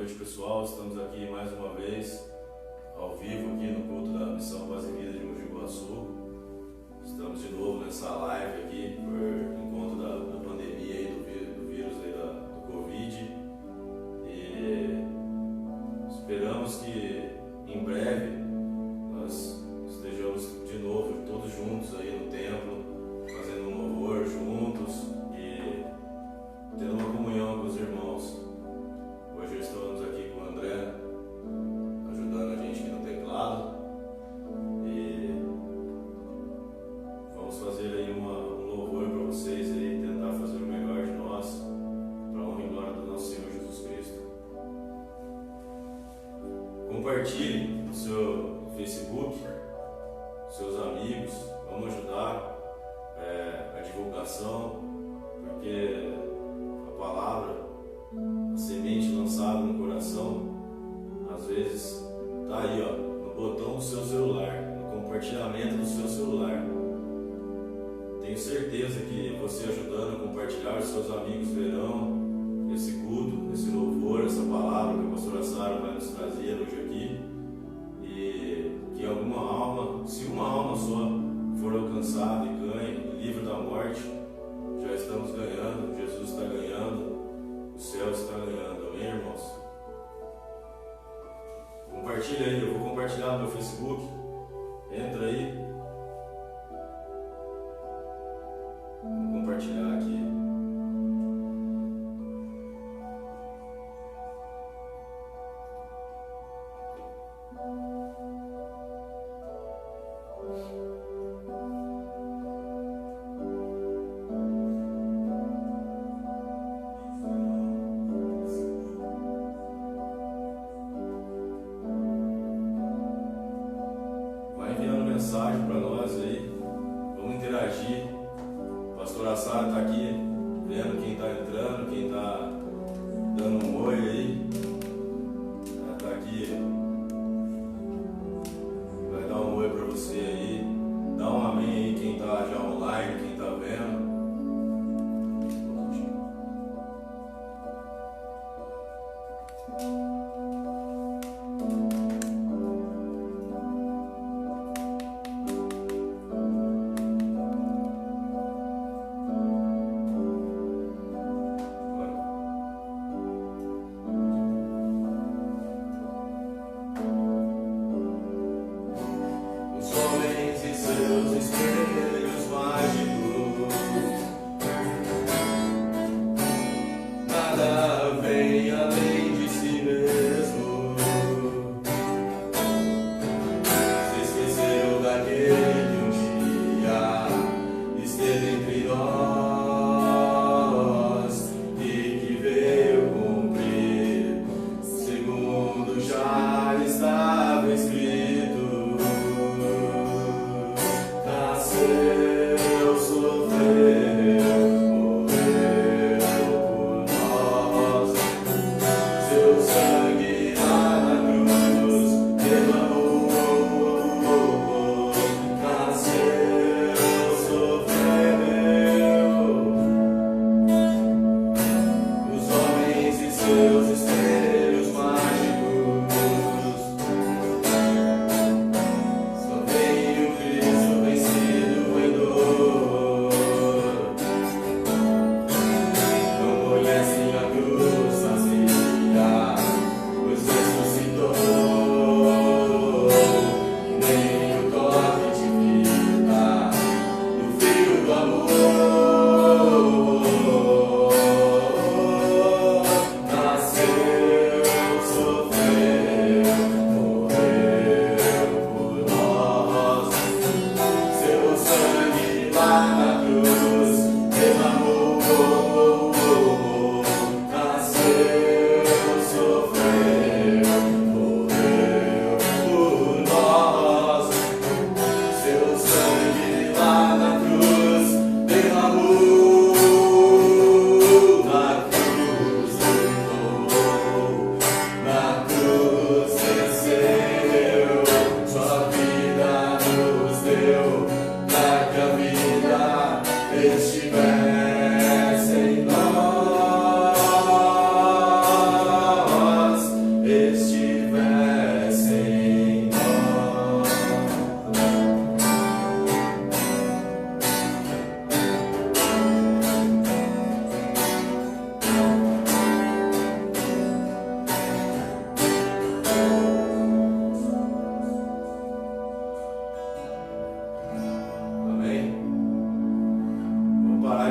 noite, pessoal. Estamos aqui mais uma vez, ao vivo, aqui no culto da Missão Paz e Vida de Mogi Guaçu. Estamos de novo nessa live aqui, por encontro da pandemia e do vírus aí do Covid. E esperamos que em breve nós estejamos de novo todos juntos aí no templo, fazendo um louvor juntos e tendo uma comunhão com os irmãos. Hoje estamos aqui com o André, ajudando a gente aqui no teclado, e vamos fazer aí um louvor para vocês aí, tentar fazer o melhor de nós, para a honra e glória do nosso Senhor Jesus Cristo. Compartilhe no seu Facebook, seus amigos, vamos ajudar a divulgação, porque a palavra, a semente lançada no coração, às vezes está aí, ó, no botão do seu celular, no compartilhamento do seu celular. Tenho certeza que você ajudando a compartilhar, os seus amigos verão esse culto, esse louvor, essa palavra que a pastora Sara vai nos trazer hoje aqui, e que alguma alma, se uma alma só for alcançada e ganhe, livre da morte, já estamos ganhando, Jesus está ganhando, o céu está ganhando, amém, irmãos? Compartilha aí, eu vou compartilhar no meu Facebook, entra aí, vamos compartilhar aqui. Mensagem para nós aí, vamos interagir. A pastora Sara está aqui, vendo quem está entrando, quem está dando um oi aí. Ela está aqui, vai dar um oi para você aí, dá um amém aí, quem está já online, quem está vendo. Sofreu, morreu por nós.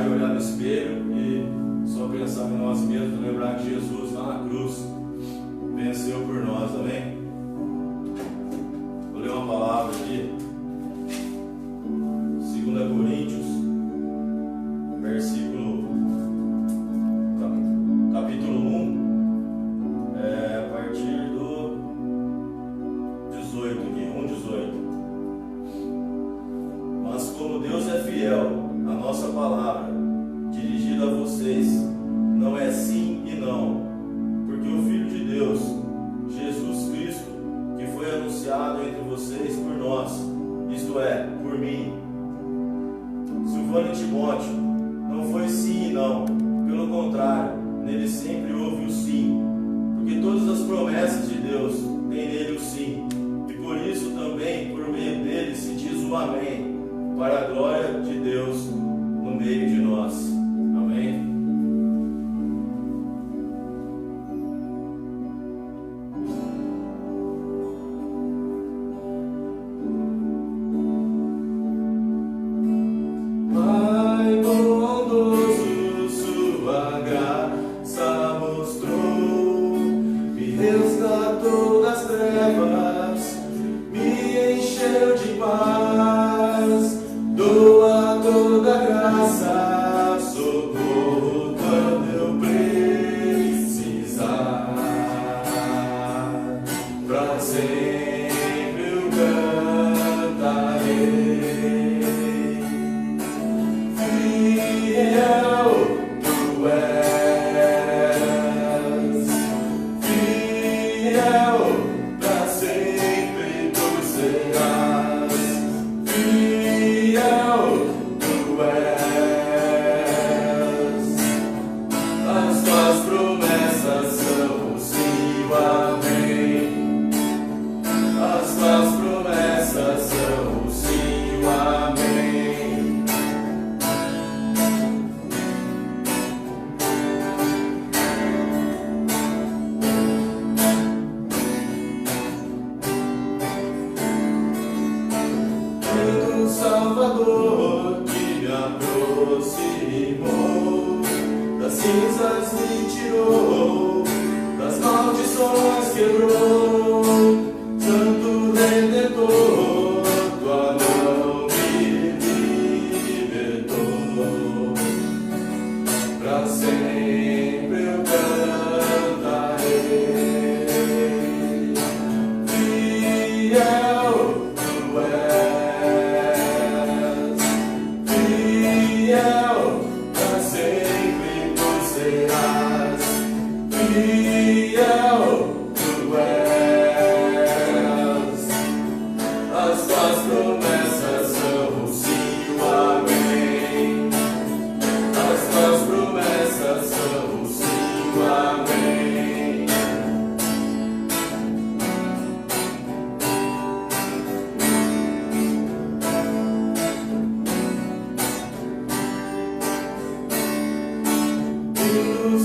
de olhar no espelho e só pensar em nós mesmos, lembrar que Jesus lá na cruz venceu por nós, amém? Vou ler uma palavra aqui, 2 Coríntios, capítulo 1, a partir do 18 aqui, 1:18. Mas como Deus é fiel, a nossa palavra, dirigida a vocês, não é sim e não, porque o Filho de Deus, Jesus Cristo, que foi anunciado entre vocês por nós, isto é, por mim, Silvano e Timóteo, não foi sim e não, pelo contrário, nele sempre houve o sim, porque todas as promessas de Deus têm nele o sim, e por isso também, por meio dele, se diz o amém, para a glória de Deus no meio de nós. Amém? Pai bondoso, sua graça mostrou, me resgatou das trevas, me encheu de paz, doa toda graça, socorro quando eu precisar, pra sempre eu cantarei. Fiel tu és, fiel pra sempre tu serás, fiel tu és, as tuas promessas são o sim e o amém, as tuas promessas são o sim e o amém. Salvador que me aproximou, das cinzas me tirou, das maldições quebrou, Santo Redentor, tua mão me libertou, pra sempre eu cantarei. Fiel tu és, fiel pra sempre tu serás, fiel tu és, as tuas promessas são o sim e o amém, as tuas promessas são o sim e o amém.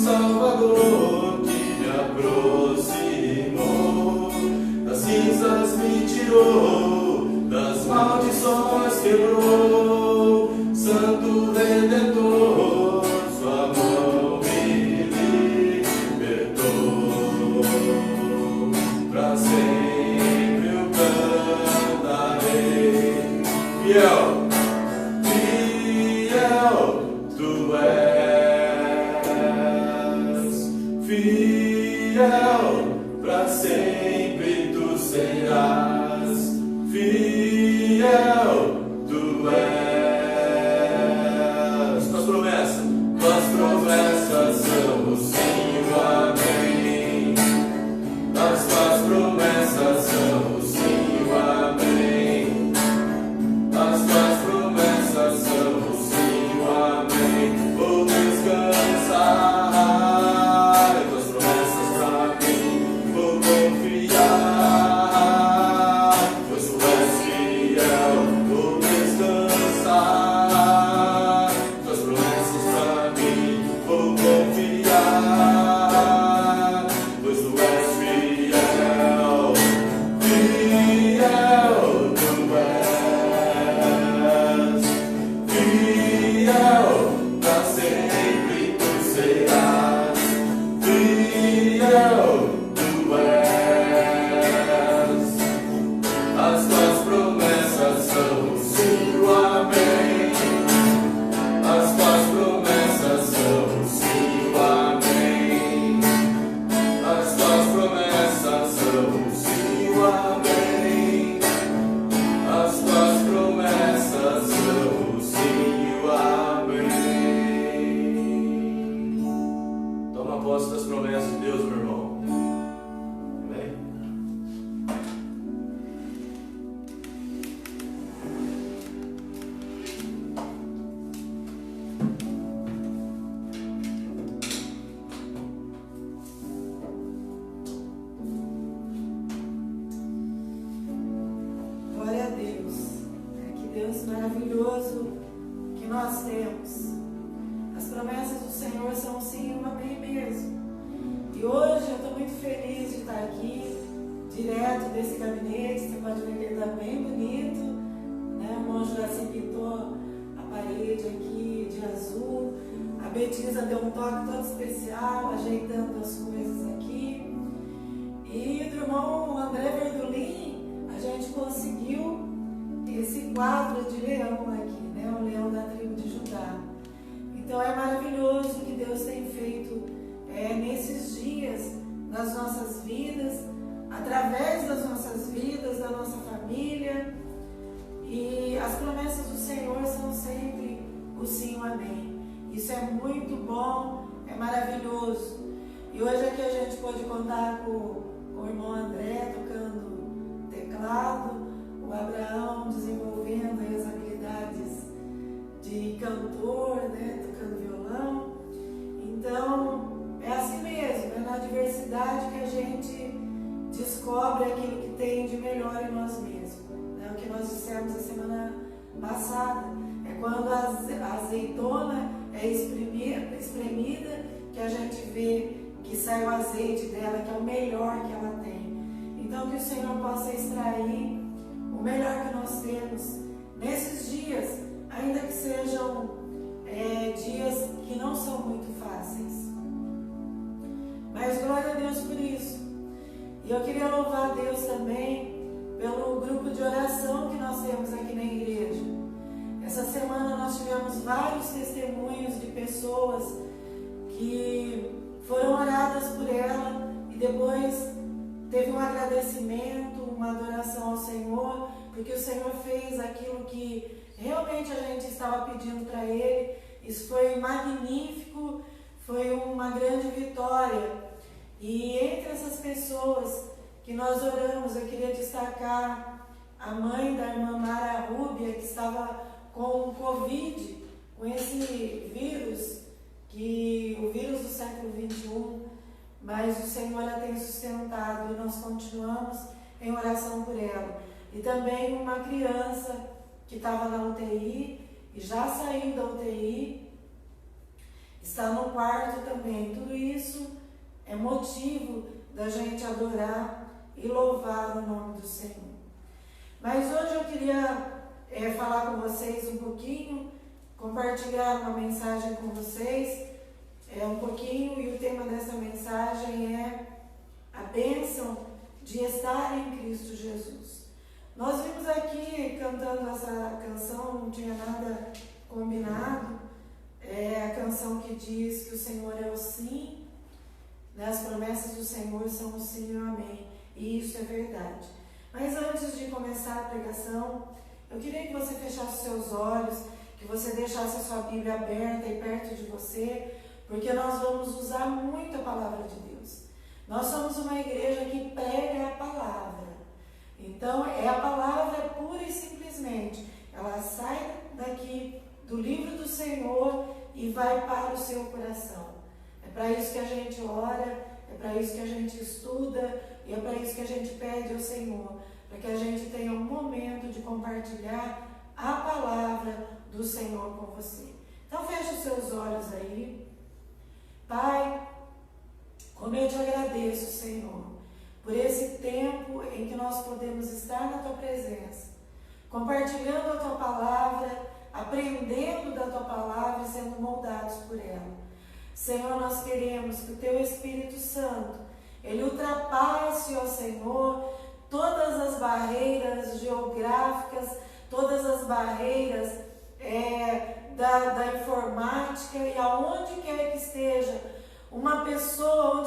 Salvador que me aproximou, das cinzas me tirou, das maldições quebrou, Santo Redentor, sua mão me libertou, pra sempre eu cantarei. Fiel, fiel tu és, fiel pra sempre tu serás, fiel tu és, Senhor são sim e um amém mesmo. E hoje eu estou muito feliz de estar aqui, direto desse gabinete. Você pode ver que ele está bem bonito, né? O monge Jaci pintou a parede aqui de azul. A Betisa deu um toque todo especial, ajeitando as coisas aqui. E do irmão André Verdulim, a gente conseguiu esse quadro de leão aqui, né? O leão da tribo de Judá. Então é maravilhoso o que Deus tem feito nesses dias nas nossas vidas, através das nossas vidas, da nossa família. E as promessas do Senhor são sempre o sim e o amém. Isso é muito bom, é maravilhoso. E hoje aqui a gente pode contar com o irmão André tocando teclado, o Abraão desenvolvendo as habilidades de cantor, né, tocando violão. Então, é assim mesmo, é na diversidade que a gente descobre aquilo que tem de melhor em nós mesmos. Né? O que nós dissemos a semana passada é quando a azeitona é espremida, que a gente vê que sai o azeite dela, que é o melhor que ela tem. Então, que o Senhor possa extrair o melhor que nós temos nesses dias, ainda que sejam dias que não são muito fáceis. Mas glória a Deus por isso. E eu queria louvar a Deus também pelo grupo de oração que nós temos aqui na igreja. Essa semana nós tivemos vários testemunhos de pessoas que foram oradas por ela e depois teve um agradecimento, uma adoração ao Senhor, porque o Senhor fez aquilo que realmente a gente estava pedindo para Ele. Isso foi magnífico, foi uma grande vitória. E entre essas pessoas que nós oramos, eu queria destacar a mãe da irmã Mara Rúbia, que estava com o Covid, com esse vírus, o vírus do século XXI, mas o Senhor a tem sustentado e nós continuamos em oração por ela. E também uma criança que estava na UTI e já saiu da UTI, está no quarto também. Tudo isso é motivo da gente adorar e louvar o nome do Senhor. Mas hoje eu queria falar com vocês um pouquinho, compartilhar uma mensagem com vocês, um pouquinho, e o tema dessa mensagem é a bênção de estar em Cristo Jesus. Nós vimos aqui cantando essa canção, não tinha nada combinado, é a canção que diz que o Senhor é o sim, né? As promessas do Senhor são o sim e o amém, e isso é verdade. Mas antes de começar a pregação, eu queria que você fechasse seus olhos, que você deixasse a sua Bíblia aberta e perto de você, porque nós vamos usar muito a palavra de Deus. Nós somos uma igreja que prega a palavra. Então, a palavra pura e simplesmente. Ela sai daqui do livro do Senhor e vai para o seu coração. É para isso que a gente ora, é para isso que a gente estuda e é para isso que a gente pede ao Senhor, para que a gente tenha um momento de compartilhar a palavra do Senhor com você. Então, feche os seus olhos aí. Pai, como eu te agradeço, Senhor, por esse tempo em que nós podemos estar na Tua presença, compartilhando a Tua palavra, aprendendo da Tua palavra e sendo moldados por ela. Senhor, nós queremos que o Teu Espírito Santo, Ele ultrapasse, ó Senhor, todas as barreiras geográficas, todas as barreiras da informática, e aonde quer que esteja uma pessoa,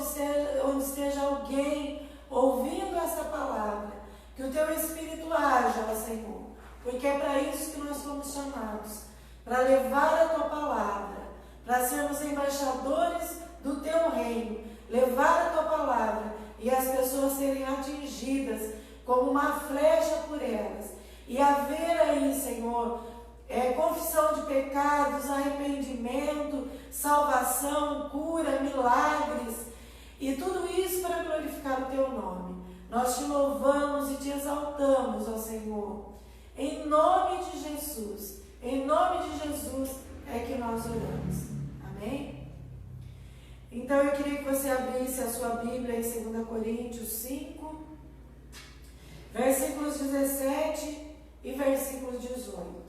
onde esteja alguém ouvindo essa palavra, que o Teu Espírito haja, ó Senhor, porque é para isso que nós fomos chamados, para levar a Tua palavra, para sermos embaixadores do Teu reino, levar a Tua palavra e as pessoas serem atingidas como uma flecha por elas, e haver aí, Senhor, confissão de pecados, arrependimento, salvação, cura, milagres, e tudo isso para glorificar o Teu nome. Nós Te louvamos e Te exaltamos, ó Senhor, em nome de Jesus é que nós oramos. Amém? Então eu queria que você abrisse a sua Bíblia em 2 Coríntios 5, versículos 17 e versículos 18.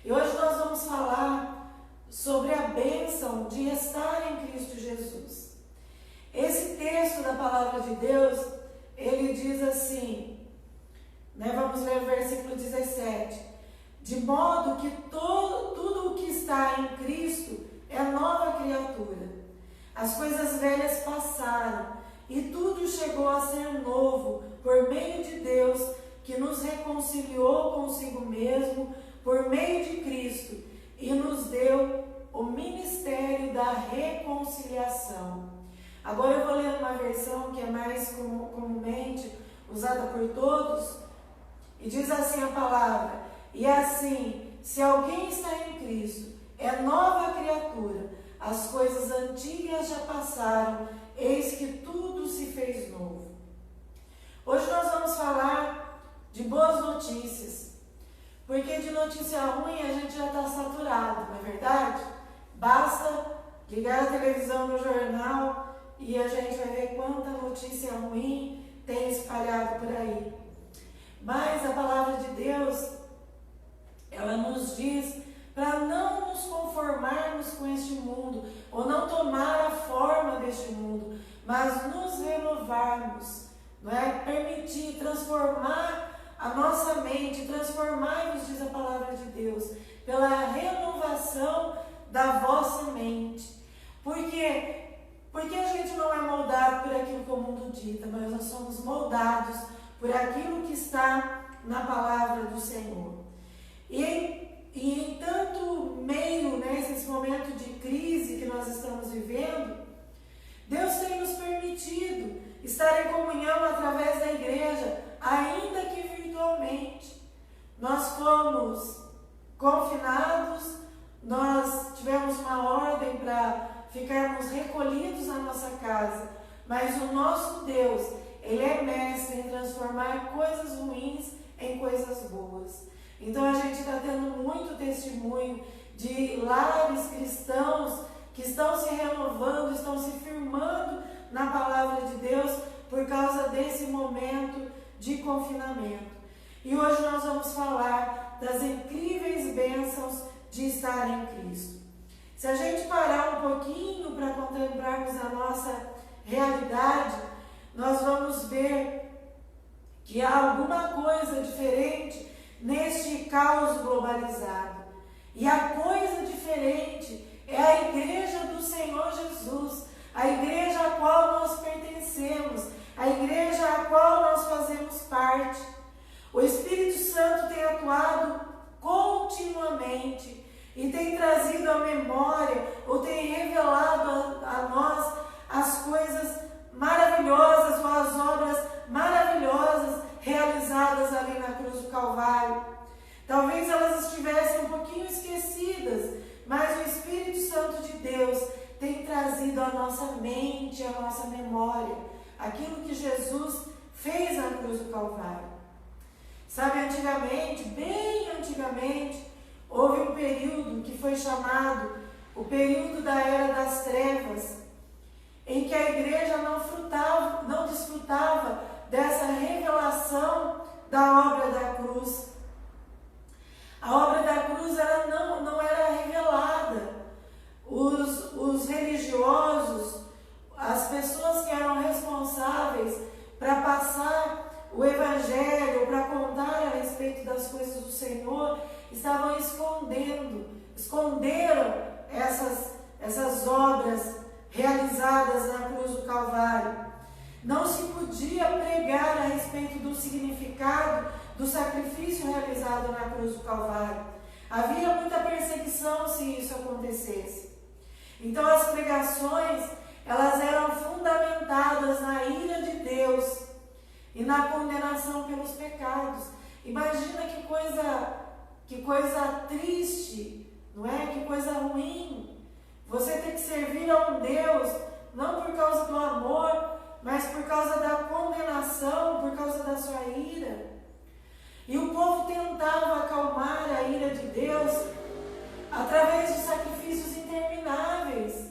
E hoje nós vamos falar sobre a bênção de estar em Cristo Jesus. Esse texto da palavra de Deus, ele diz assim, vamos ler o versículo 17. De modo que tudo o que está em Cristo é nova criatura. As coisas velhas passaram e tudo chegou a ser novo por meio de Deus, que nos reconciliou consigo mesmo por meio de Cristo e nos deu o ministério da reconciliação. Agora eu vou ler uma versão que é mais comumente usada por todos, e diz assim a palavra: e assim, se alguém está em Cristo, é nova criatura, as coisas antigas já passaram, eis que tudo se fez novo. Hoje nós vamos falar de boas notícias, porque de notícia ruim a gente já está saturado, não é verdade? Basta ligar a televisão no jornal e a gente vai ver quanta notícia ruim tem espalhado por aí. Mas a palavra de Deus, ela nos diz para não nos conformarmos com este mundo, ou não tomar a forma deste mundo, mas nos renovarmos, permitir, transformar a nossa mente, transformar-nos, diz a palavra de Deus, pela renovação da vossa mente. Porque a gente não é moldado por aquilo que o mundo dita, mas nós somos moldados por aquilo que está na palavra do Senhor. E em tanto meio, nesses momentos de crise que nós estamos vivendo, Deus tem nos permitido estar em comunhão através da igreja, ainda que virtualmente. Nós fomos confinados, nós tivemos uma ordem para ficarmos recolhidos na nossa casa, mas o nosso Deus, Ele é mestre em transformar coisas ruins em coisas boas. Então a gente está tendo muito testemunho de lares cristãos que estão se renovando, estão se firmando na palavra de Deus por causa desse momento de confinamento. E hoje nós vamos falar das incríveis bênçãos de estar em Cristo. Se a gente parar um pouquinho para contemplarmos a nossa realidade, nós vamos ver que há alguma coisa diferente neste caos globalizado. E a coisa diferente é a igreja do Senhor Jesus, a igreja a qual nós pertencemos, a igreja a qual nós fazemos parte. O Espírito Santo tem atuado continuamente e tem trazido à memória, ou tem revelado a nós as coisas maravilhosas, ou as obras maravilhosas realizadas ali na cruz do Calvário. Talvez elas estivessem um pouquinho esquecidas, mas o Espírito Santo de Deus tem trazido à nossa mente, à nossa memória, aquilo que Jesus fez na cruz do Calvário. Sabe, antigamente, bem antigamente, houve um período que foi chamado o período da Era das Trevas, em que a igreja não desfrutava dessa revelação da obra da cruz. A obra da cruz ela não era revelada. Os religiosos, as pessoas que eram responsáveis para passar o Evangelho, para contar a respeito das coisas do Senhor, estavam esconderam essas obras realizadas na cruz do Calvário. Não se podia pregar a respeito do significado do sacrifício realizado na cruz do Calvário. Havia muita perseguição se isso acontecesse. Então as pregações, elas eram fundamentadas na ira de Deus e na condenação pelos pecados. Imagina que coisa triste, não é? Que coisa ruim. Você tem que servir a um Deus, não por causa do amor, mas por causa da condenação, por causa da sua ira. E o povo tentava acalmar a ira de Deus através de sacrifícios intermináveis,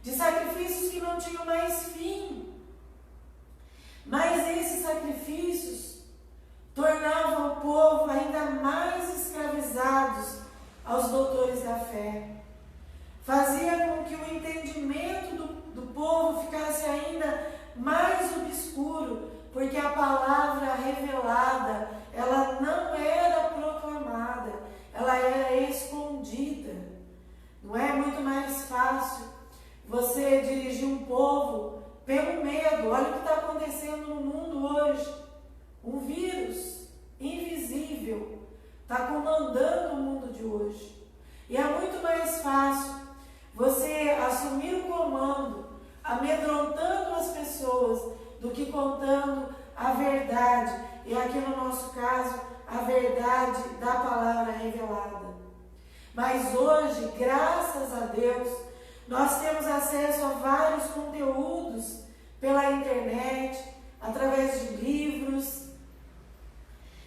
de sacrifícios não tinham mais fim. Mas esses sacrifícios tornavam o povo ainda mais escravizados aos doutores da fé. Fazia com que o entendimento do povo ficasse ainda mais obscuro, porque a palavra revelada, ela não era proclamada, ela era escondida. Não é muito mais fácil você dirigir um povo pelo medo? Olha o que está acontecendo no mundo hoje. Um vírus invisível está comandando o mundo de hoje. E é muito mais fácil você assumir o comando, amedrontando as pessoas, do que contando a verdade. E aqui no nosso caso, a verdade da palavra revelada. Mas hoje, graças a Deus, nós temos acesso a vários conteúdos pela internet, através de livros.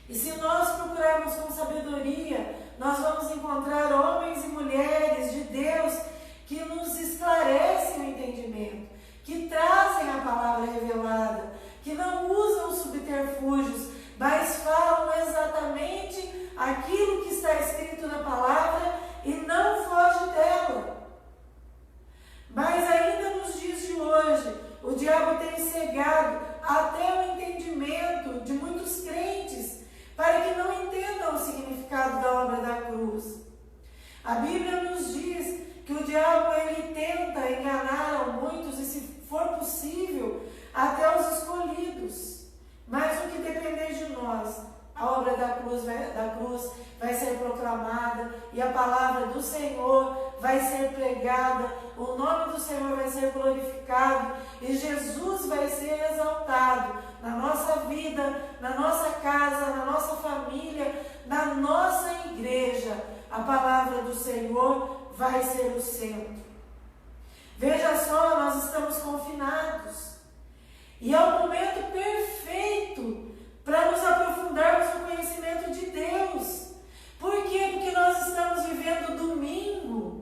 E se nós procurarmos com sabedoria, nós vamos encontrar homens e mulheres de Deus que nos esclarecem o entendimento, que trazem a palavra revelada, que não usam subterfúgios, mas falam exatamente aquilo que está escrito na palavra e não foge dela. Mas ainda nos dias de hoje, o diabo tem cegado até o entendimento de muitos crentes, para que não entendam o significado da obra da cruz. A Bíblia nos diz que o diabo ele tenta enganar a muitos e, se for possível, até os escolhidos. Mas o que depender de nós, a obra da cruz vai ser proclamada e a palavra do Senhor vai ser pregada, o nome do Senhor vai ser glorificado e Jesus vai ser exaltado na nossa vida, na nossa casa, na nossa família, na nossa igreja. A palavra do Senhor vai ser o centro. Veja só, nós estamos confinados e é o momento perfeito para nos aprofundarmos no conhecimento de Deus. Por quê? Porque nós estamos vivendo domingo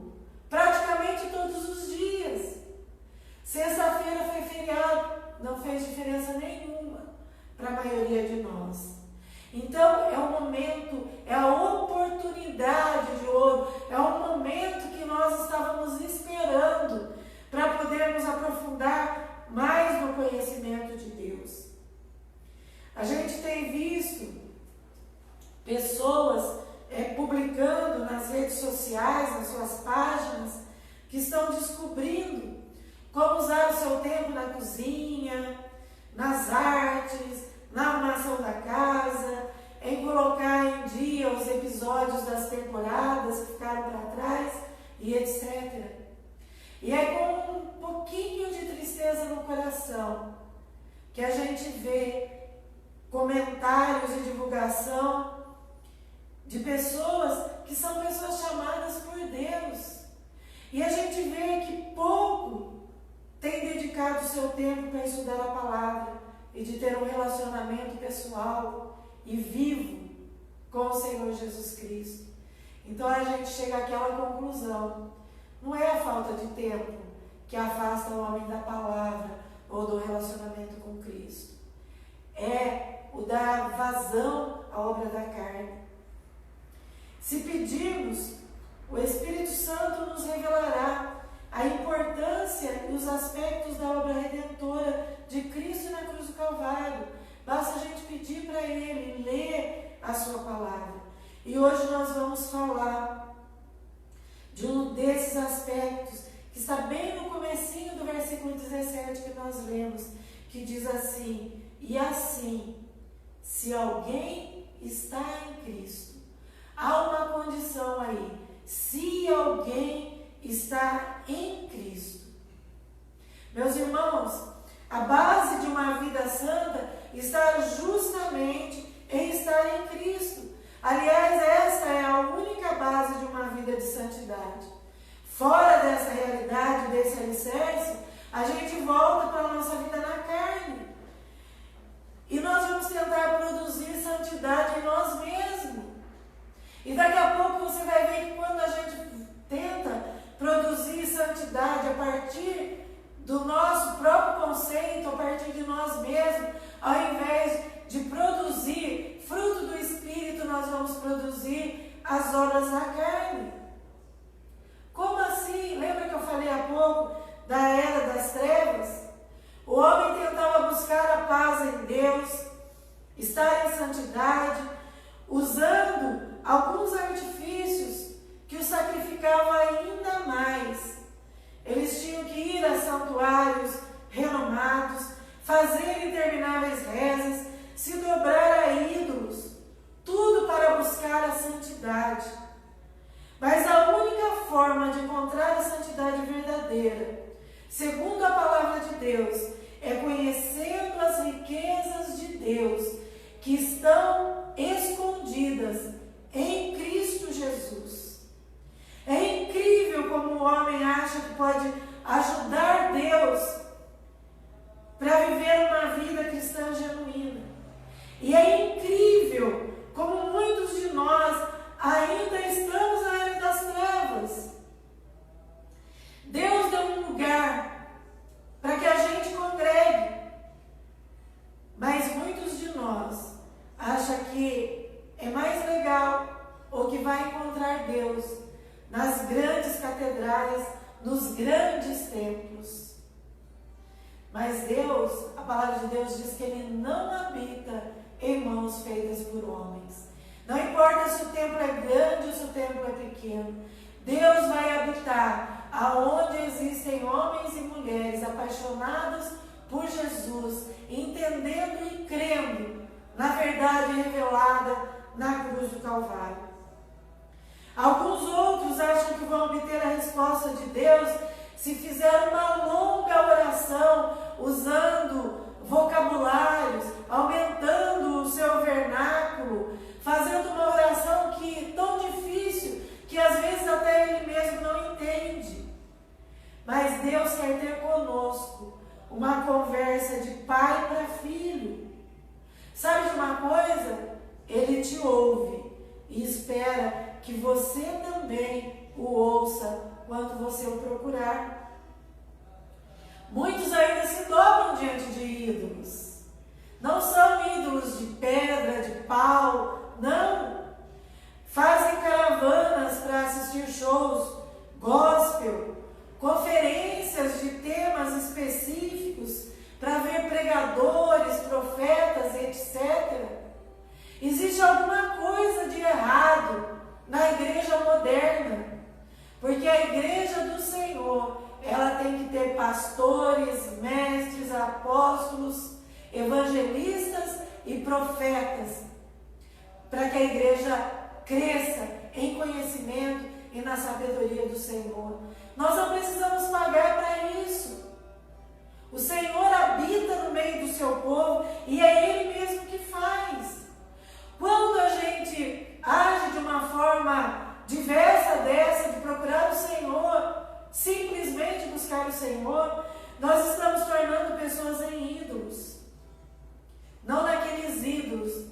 praticamente todos os dias. Sexta-feira foi feriado, não fez diferença nenhuma para a maioria de nós. Então é o momento, é a oportunidade de ouro, é o momento que nós estávamos esperando para podermos aprofundar mais no conhecimento de Deus. A gente tem visto pessoas publicando nas redes sociais, nas suas páginas, que estão descobrindo como usar o seu tempo na cozinha, nas artes, na arrumação da casa, em colocar em dia os episódios das temporadas que ficaram para trás e etc. E é com um pouquinho de tristeza no coração que a gente vê comentários e divulgação de pessoas que são pessoas chamadas por Deus. E a gente vê que pouco tem dedicado o seu tempo para estudar a palavra e de ter um relacionamento pessoal e vivo com o Senhor Jesus Cristo. Então a gente chega àquela conclusão: não é a falta de tempo que afasta o homem da palavra ou do relacionamento com Cristo. É o dar vazão à obra da carne. Se pedirmos, o Espírito Santo nos revelará a importância e os aspectos da obra redentora de Cristo na cruz do Calvário. Basta a gente pedir para Ele, ler a sua palavra. E hoje nós vamos falar de um desses aspectos que está bem no comecinho do versículo 17 que nós lemos, que diz assim: e assim, se alguém está em Cristo, há uma condição aí: se alguém está em Cristo. Meus irmãos, a base de uma vida santa está justamente em estar em Cristo. Aliás, essa é a única base de uma vida de santidade. Fora dessa realidade, desse alicerce, a gente volta para a nossa vida na carne. E nós vamos tentar produzir santidade em nós mesmos. E daqui a pouco você vai ver que quando a gente tenta produzir santidade a partir do nosso próprio conceito, a partir de nós mesmos, ao invés de produzir fruto do Espírito, nós vamos produzir as obras da carne. Como assim? Lembra que eu falei há pouco da era das trevas? O homem tentava buscar a paz em Deus, estar em santidade, usando alguns artifícios que o sacrificavam ainda mais. Eles tinham que ir a santuários renomados, fazer intermináveis rezas, se dobrar a ídolos, tudo para buscar a santidade. Mas a única forma de encontrar a santidade verdadeira, segundo a palavra de Deus, é conhecendo as riquezas de Deus, que estão escondidas em Cristo Jesus. É incrível como o homem acha que pode ajudar Deus para viver uma vida cristã genuína. E é incrível como muitos de nós ainda estamos na era das trevas. Deus deu um lugar para que a gente congregue, mas muitos de nós acham que é mais legal ou que vai encontrar Deus nas grandes catedrais, nos grandes templos. Mas Deus, a palavra de Deus diz que Ele não habita em mãos feitas por homens. Não importa se o templo é grande ou se o templo é pequeno, Deus vai habitar aonde existem homens e mulheres apaixonados por Jesus, entendendo e crendo na verdade revelada na cruz do Calvário. Alguns outros acham que vão obter a resposta de Deus se fizer uma longa oração, usando vocabulários, aumentando o seu vernáculo, fazendo uma oração que tão difícil que às vezes até ele mesmo não entende. Mas Deus quer ter conosco uma conversa de pai para filho. Sabe de uma coisa? Ele te ouve e espera que você também o ouça quando você o procurar. Muitos ainda se dobram diante de ídolos. Não são ídolos de pedra, de pau, não. Fazem caravanas para assistir shows gospel, conferências de temas específicos para ver pregadores, profetas, etc. Existe alguma coisa de errado na igreja moderna, porque a igreja do Senhor, ela tem que ter pastores, mestres, apóstolos, evangelistas e profetas, para que a igreja cresça em conhecimento e na sabedoria do Senhor. Nós não precisamos pagar para isso. O Senhor habita no meio do seu povo e é Ele mesmo que faz. Quando a gente age de uma forma diversa dessa, de procurar o Senhor, simplesmente buscar o Senhor, nós estamos tornando pessoas em ídolos. Não naqueles ídolos,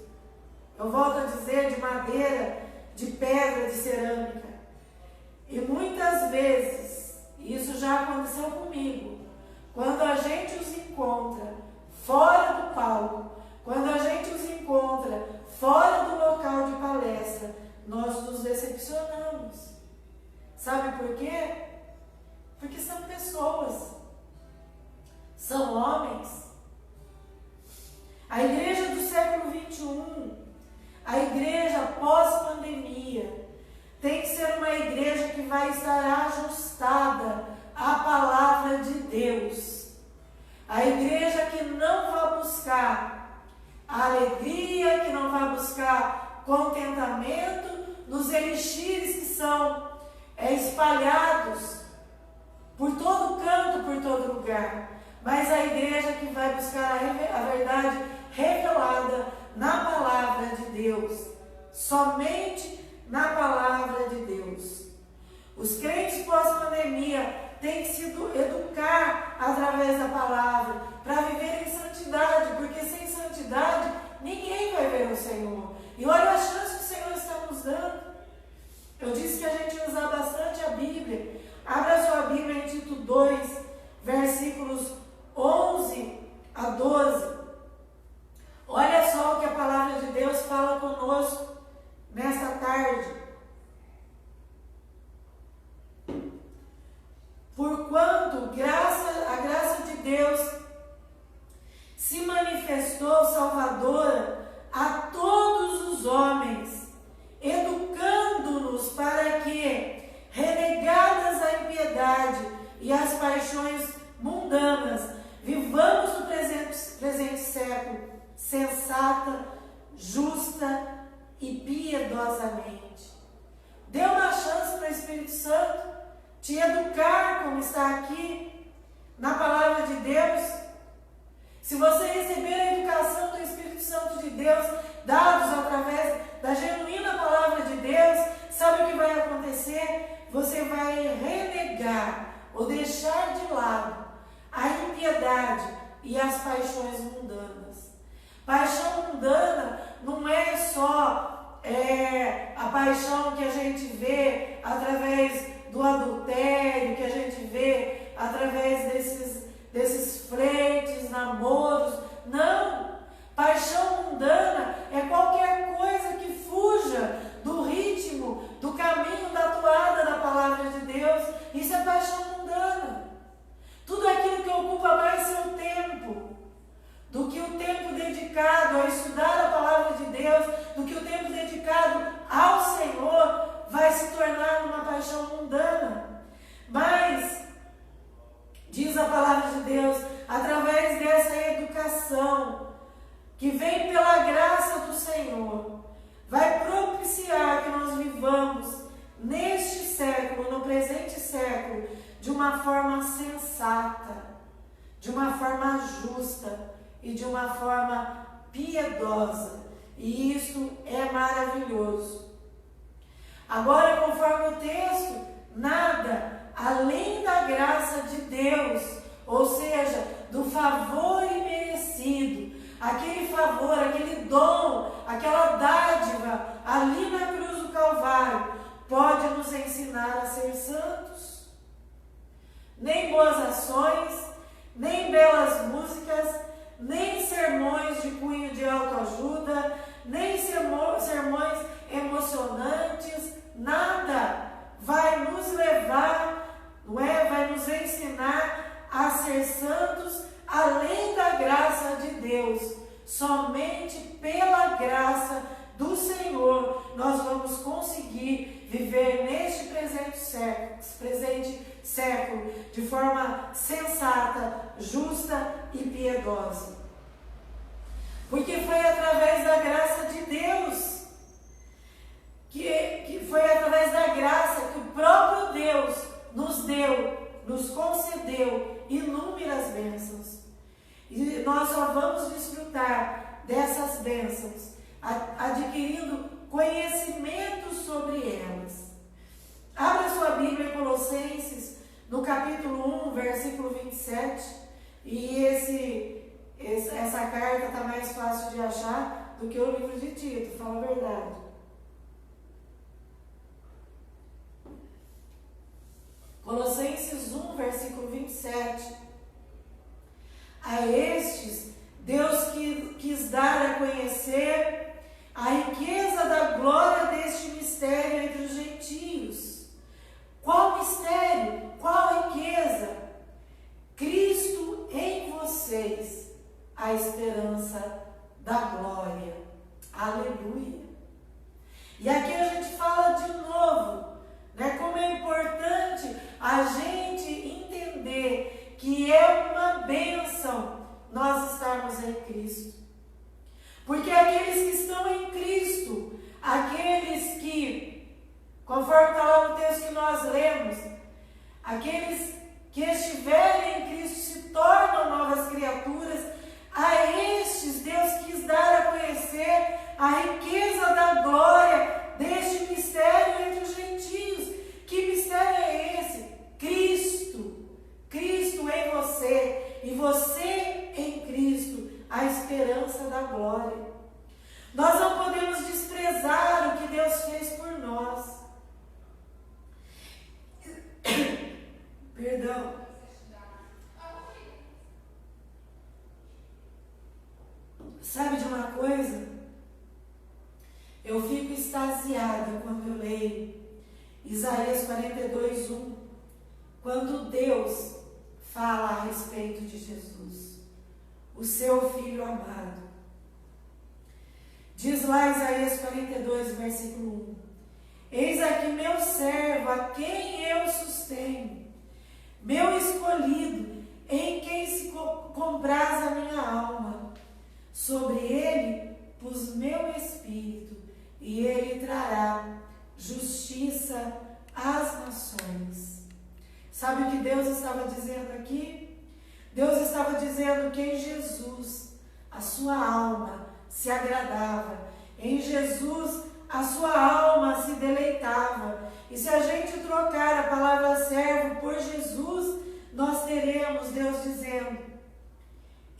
eu volto a dizer, de madeira, de pedra, de cerâmica. E muitas vezes, isso já aconteceu comigo, quando a gente os encontra fora do palco, quando a gente os encontra fora do local de palestra, nós nos decepcionamos. Sabe por quê? Porque são pessoas, são homens. A igreja do século XXI, a igreja pós-pandemia, tem que ser uma igreja que vai estar ajustada à palavra de Deus. A igreja que não vai buscar alegria, que não vai buscar contentamento nos elixires que são espalhados por todo canto, por todo lugar. Mas a igreja que vai buscar a verdade revelada na palavra de Deus, somente na palavra de Deus. Os crentes pós-pandemia têm que se educar através da palavra para viver em santidade, porque sem santidade ninguém vai ver o Senhor. E olha a chance que o Senhor está nos dando. Eu disse que a gente usa bastante a Bíblia. Abra sua Bíblia em Tito 2, versículos Deus se manifestou salvadora a todos os homens, educando-nos para que, renegadas a impiedade e as paixões mundanas, vivamos no presente século sensata, justa e piedosamente. Dê uma chance para o Espírito Santo te educar, como está aqui na palavra de Deus. Se você receber a educação do Espírito Santo de Deus, dados através da genuína palavra de Deus, sabe o que vai acontecer? Você vai renegar ou deixar de lado a impiedade e as paixões mundanas. Paixão mundana não é só a paixão que a gente vê através do adultério, que a gente vê através desses flertes, namoros. Não! Paixão mundana é qualquer coisa que fuja do ritmo, do caminho, da toada da palavra de Deus. Isso é paixão mundana. Tudo aquilo que ocupa mais seu tempo do que o tempo dedicado a estudar a palavra de Deus, do que o tempo dedicado ao Senhor, vai se tornar uma paixão mundana. Mas, diz a palavra de Deus, através dessa educação que vem pela graça do Senhor, vai propiciar que nós vivamos neste século, no presente século, de uma forma sensata, de uma forma justa e de uma forma piedosa. E isso é maravilhoso. Agora, conforme o texto, nada além da graça de Deus, ou seja, do favor imerecido, aquele favor, aquele dom, aquela dádiva ali na cruz do Calvário, pode nos ensinar a ser santos. Nem boas ações, nem belas músicas, nem sermões de cunho de autoajuda, nem sermões emocionantes, nada vai nos levar, não é? Vai nos ensinar a ser santos além da graça de Deus. Somente pela graça do Senhor nós vamos conseguir viver neste presente século de forma sensata, justa e piedosa. Porque foi através da graça de Deus, que foi através da graça que o próprio Deus nos deu, nos concedeu inúmeras bênçãos. E nós só vamos desfrutar dessas bênçãos adquirindo conhecimento sobre elas. Abra sua Bíblia em Colossenses, no capítulo 1, versículo 27. E essa carta está mais fácil de achar do que o livro de Tito, fala a verdade. Colossenses 1, versículo 27. A estes, Deus quis dar a conhecer a riqueza da glória deste mistério entre os gentios. Qual mistério? Qual riqueza? Cristo em vocês, a esperança da glória. Aleluia! E aqui a gente fala de novo, né, como é importante a gente entender que é uma bênção nós estarmos em Cristo. Porque aqueles que estão em Cristo, aqueles que, conforme está lá no texto que nós lemos, aqueles que estiverem em Cristo se tornam novas criaturas. A estes Deus quis dar a conhecer a riqueza da glória deste mistério entre os gentios. Que mistério é esse? Cristo. Cristo em você e você em Cristo, a esperança da glória. Nós não podemos desprezar o que Deus fez por nós. Perdão. Sabe de uma coisa? Eu fico extasiada quando eu leio Isaías 42:1. Quando Deus fala a respeito de Jesus, o seu Filho amado. Diz lá Isaías 42, versículo 1. Eis aqui meu servo, a quem eu sustenho, meu escolhido, em quem se compraz a minha alma. Sobre ele pus meu espírito, e ele trará justiça às nações. Sabe o que Deus estava dizendo aqui? Deus estava dizendo que em Jesus a sua alma se agradava, em Jesus a sua alma se deleitava. E se a gente trocar a palavra servo por Jesus, nós teremos Deus dizendo: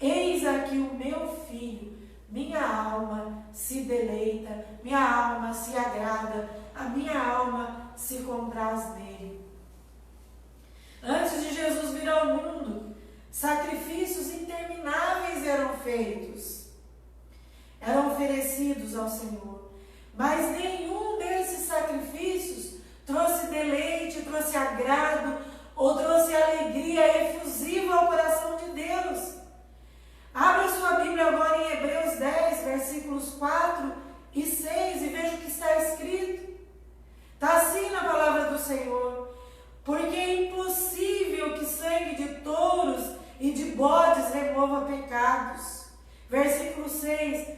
eis aqui o meu filho, minha alma se deleita, minha alma se agrada, a minha alma se compraz nele. Antes de Jesus vir ao mundo, sacrifícios intermináveis eram feitos, eram oferecidos ao Senhor, mas nenhum desses sacrifícios trouxe deleite, trouxe agrado ou trouxe alegria efusiva ao coração de Deus. Abra sua Bíblia agora em Hebreus 10, versículos 4 e 6 e veja o que está escrito. Está assim na palavra do Senhor: porque é impossível que sangue de touros e de bodes remova pecados. Versículo 6: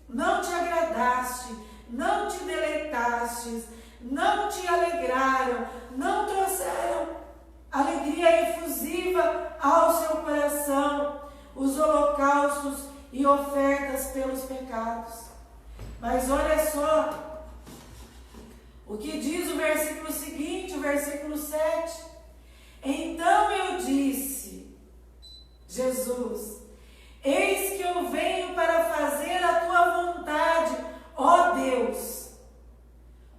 não te agradaste, não te deleitastes, não te alegraram, não trouxeram alegria efusiva ao seu coração os holocaustos e ofertas pelos pecados. Mas olha só o que diz o versículo seguinte, o versículo 7. Então eu disse, Jesus, eis que eu venho para fazer a tua vontade, ó Deus.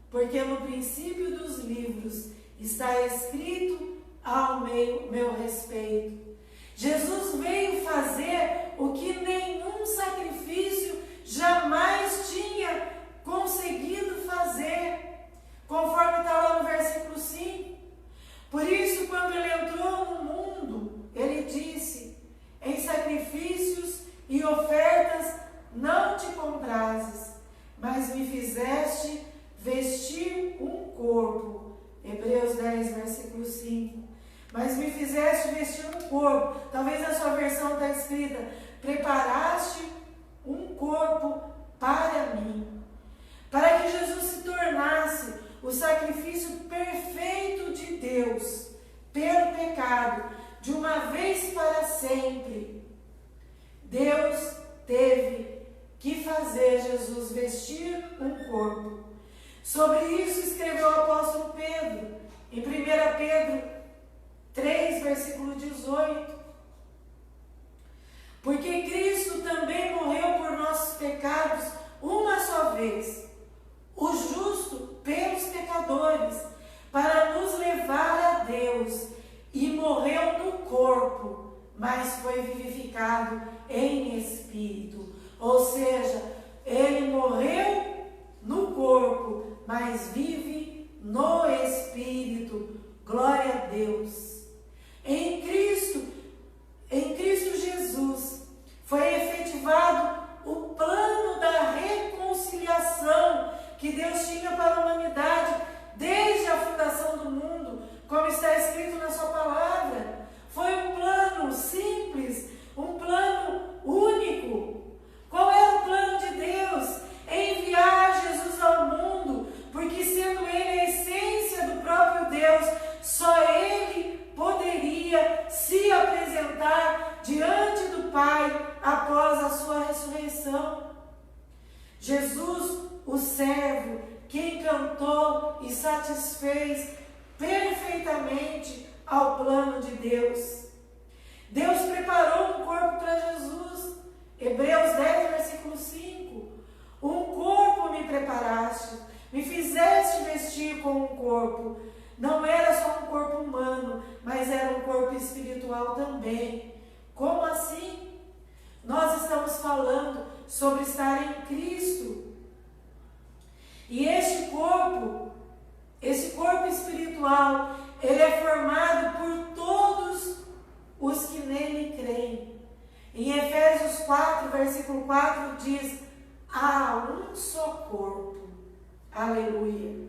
Porque no princípio dos livros está escrito ao meu respeito. Jesus veio fazer o que nenhum sacrifício jamais tinha conseguido fazer, conforme está lá no versículo 5. Por isso, quando ele entrou no mundo, ele disse: em sacrifícios e ofertas não te comprases, mas me fizeste vestir um corpo. Hebreus 10, versículo 5. Mas me fizeste vestir um corpo. Talvez na sua versão está escrita: preparaste um corpo para mim. Para que Jesus se tornasse o sacrifício perfeito de Deus pelo pecado, de uma vez para sempre. Deus teve que fazer Jesus vestir um corpo. Sobre isso escreveu o apóstolo Pedro, em 1 Pedro 3, versículo 18. Porque Cristo também morreu por nossos pecados uma só vez, o justo pelos pecadores, para nos levar a Deus, e morreu no corpo, mas foi vivificado em espírito. Ou seja, ele morreu no corpo, mas vive no espírito. Glória a Deus. Em Cristo Jesus, foi efetivado o plano da reconciliação que Deus tinha para a humanidade desde a fundação do mundo, como está escrito na sua palavra. Foi um plano simples, um plano único. Qual era o plano de Deus? Enviar Jesus ao mundo, porque sendo ele a essência do próprio Deus, só ele poderia se apresentar diante do Pai após a sua ressurreição. Jesus, o servo, que encantou e satisfez perfeitamente ao plano de Deus. Deus preparou um corpo para Jesus. Hebreus 10, versículo 5. Um corpo me preparaste, me fizeste vestir com um corpo. Não era só um corpo humano, mas era um corpo espiritual também. Como assim? Nós estamos falando sobre estar em Cristo. E esse corpo espiritual, ele é formado por todos os 4, versículo 4 diz: há um só corpo. Aleluia.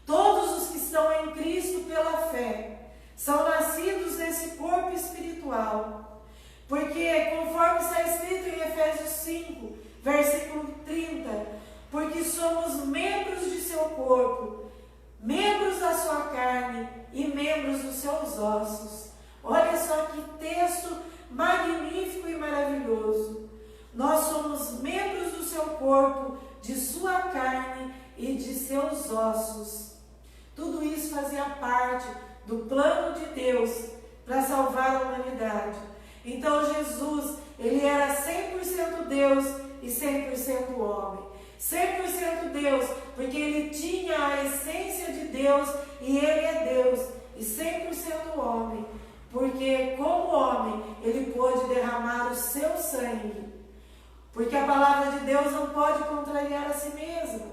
Todos os que estão em Cristo pela fé são nascidos desse corpo espiritual. Porque, conforme está escrito em Efésios 5, versículo 30, porque somos membros de seu corpo, membros da sua carne e membros dos seus ossos. Olha só que texto magnífico e maravilhoso. Nós somos membros do seu corpo, de sua carne e de seus ossos. Tudo isso fazia parte do plano de Deus para salvar a humanidade. Então Jesus, ele era 100% Deus e 100% homem. 100% Deus, porque ele tinha a essência de Deus e ele é Deus. E 100% homem, porque como homem, ele pôde derramar o seu sangue. Porque a palavra de Deus não pode contrariar a si mesma.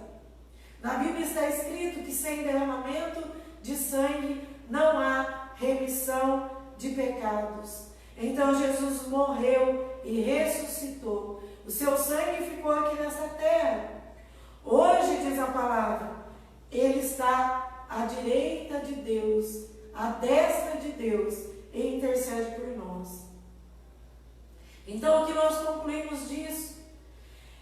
Na Bíblia está escrito que sem derramamento de sangue não há remissão de pecados. Então Jesus morreu e ressuscitou. O seu sangue ficou aqui nessa terra. Hoje, diz a palavra, ele está à direita de Deus, à destra de Deus, e intercede por nós. Então, o que nós concluímos disso?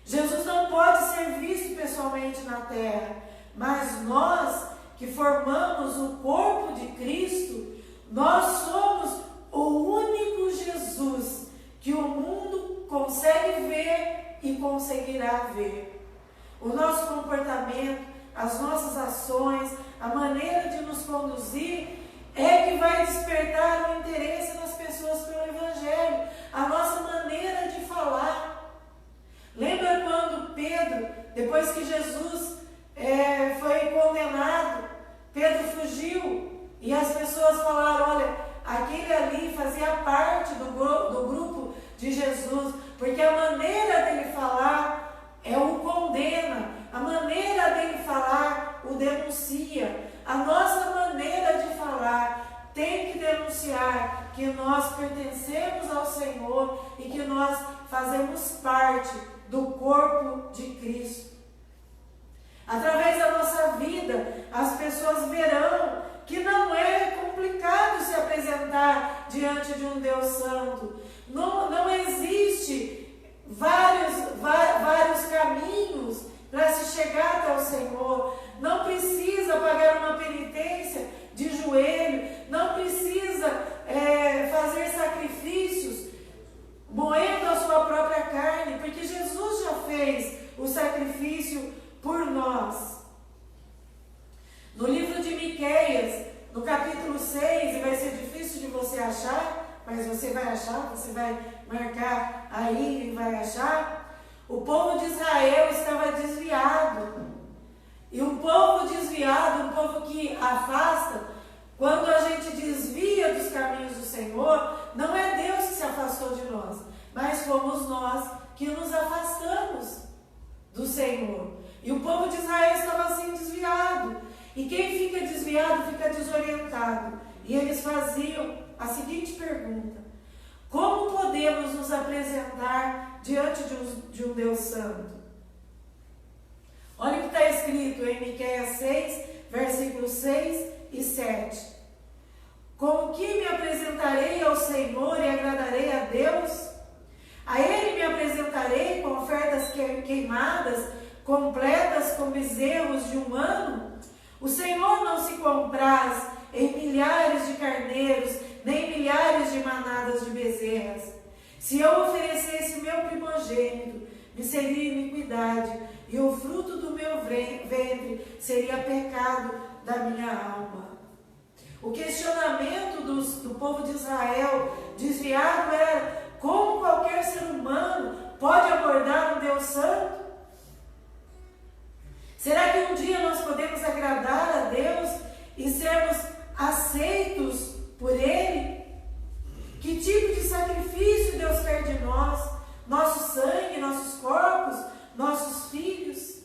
Jesus não pode ser visto pessoalmente na terra, mas nós que formamos o corpo de Cristo, nós somos o único Jesus que o mundo consegue ver e conseguirá ver. O nosso comportamento, as nossas ações, a maneira de nos conduzir é que vai despertar o interesse nas pessoas pelo Evangelho, a nossa maneira de falar. Lembra quando Pedro, depois que Jesus foi condenado, Pedro fugiu e as pessoas falaram: olha, aquele ali fazia parte do grupo de Jesus, porque a maneira dele falar o condena, a maneira dele falar o denuncia. A nossa maneira de falar tem que denunciar que nós pertencemos ao Senhor e que nós fazemos parte do corpo de Cristo. Através da nossa vida, as pessoas verão que não é complicado se apresentar diante de um Deus Santo. Não existe vários caminhos para se chegar até o Senhor. Não precisa pagar uma penitência de joelho, não precisa fazer sacrifícios moendo a sua própria carne, porque Jesus já fez o sacrifício por nós. No livro de Miqueias, no capítulo 6, e vai ser difícil de você achar, mas você vai achar, você vai marcar aí e vai achar. O povo de Israel estava desviado. E um povo desviado, um povo que afasta, quando a gente desvia dos caminhos do Senhor, não é Deus que se afastou de nós, mas fomos nós que nos afastamos do Senhor. E o povo de Israel estava assim desviado. E quem fica desviado fica desorientado. E eles faziam a seguinte pergunta: como podemos nos apresentar diante de um Deus Santo? Olha o que está escrito em Miqueias 6, versículos 6 e 7. Com que me apresentarei ao Senhor e agradarei a Deus? A Ele me apresentarei com ofertas queimadas, completas com bezerros de um ano? O Senhor não se compraz em milhares de carneiros, nem milhares de manadas de bezerras. Se eu oferecesse meu primogênito, me seria iniquidade, e o fruto do meu ventre seria pecado da minha alma. O questionamento do povo de Israel desviado era: como qualquer ser humano pode abordar um Deus Santo? Será que um dia nós podemos agradar a Deus e sermos aceitos por Ele? Que tipo de sacrifício Deus quer de nós? Nosso sangue, nossos corpos, nossos filhos?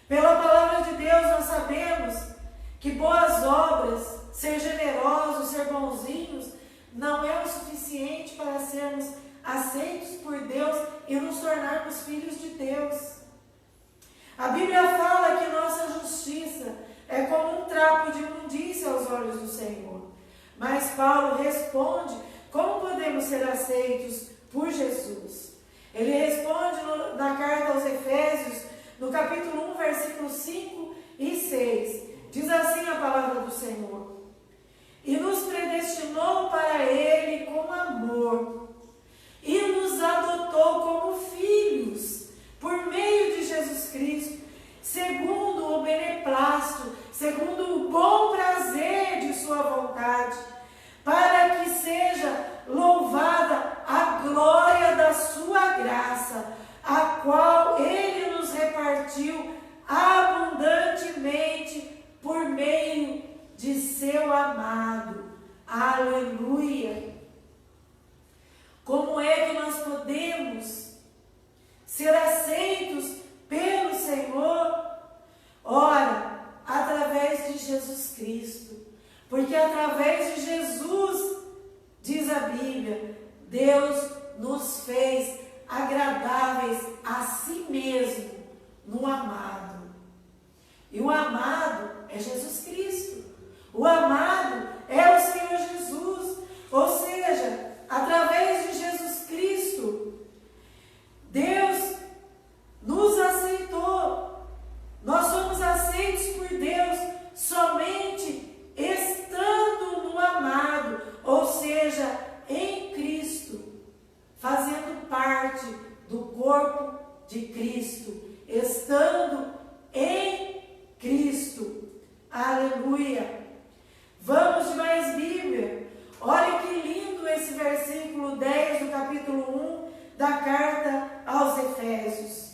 Pela palavra de Deus nós sabemos que boas obras, ser generosos, ser bonzinhos, não é o suficiente para sermos aceitos por Deus e nos tornarmos filhos de Deus. A Bíblia fala que nossa justiça é como um trapo de imundícia aos olhos do Senhor. Mas Paulo responde como podemos ser aceitos por Jesus. Ele responde na carta aos Efésios, no capítulo 1, versículos 5 e 6. Diz assim a palavra do Senhor: e nos predestinou para Ele com amor, e nos adotou como filhos, por meio de Jesus Cristo, segundo o beneplácito, segundo o bom prazer de sua vontade, para que seja louvada a glória da sua graça, a qual Ele nos repartiu abundantemente por meio de seu amado. Aleluia! Como é que nós podemos ser aceitos pelo Senhor? Ora, através de Jesus Cristo. Porque através de Jesus, diz a Bíblia, Deus nos fez agradáveis a si mesmo no amado. E o amado é Jesus Cristo. O amado é o Senhor Jesus. Ou seja, através de Jesus Cristo, Deus nos aceitou. Nós somos aceitos por Deus somente estando no amado, ou seja, em Cristo, fazendo parte do corpo de Cristo, estando em Cristo. Aleluia! Vamos de mais Bíblia. Olha que lindo esse versículo 10 do capítulo 1 da carta aos Efésios.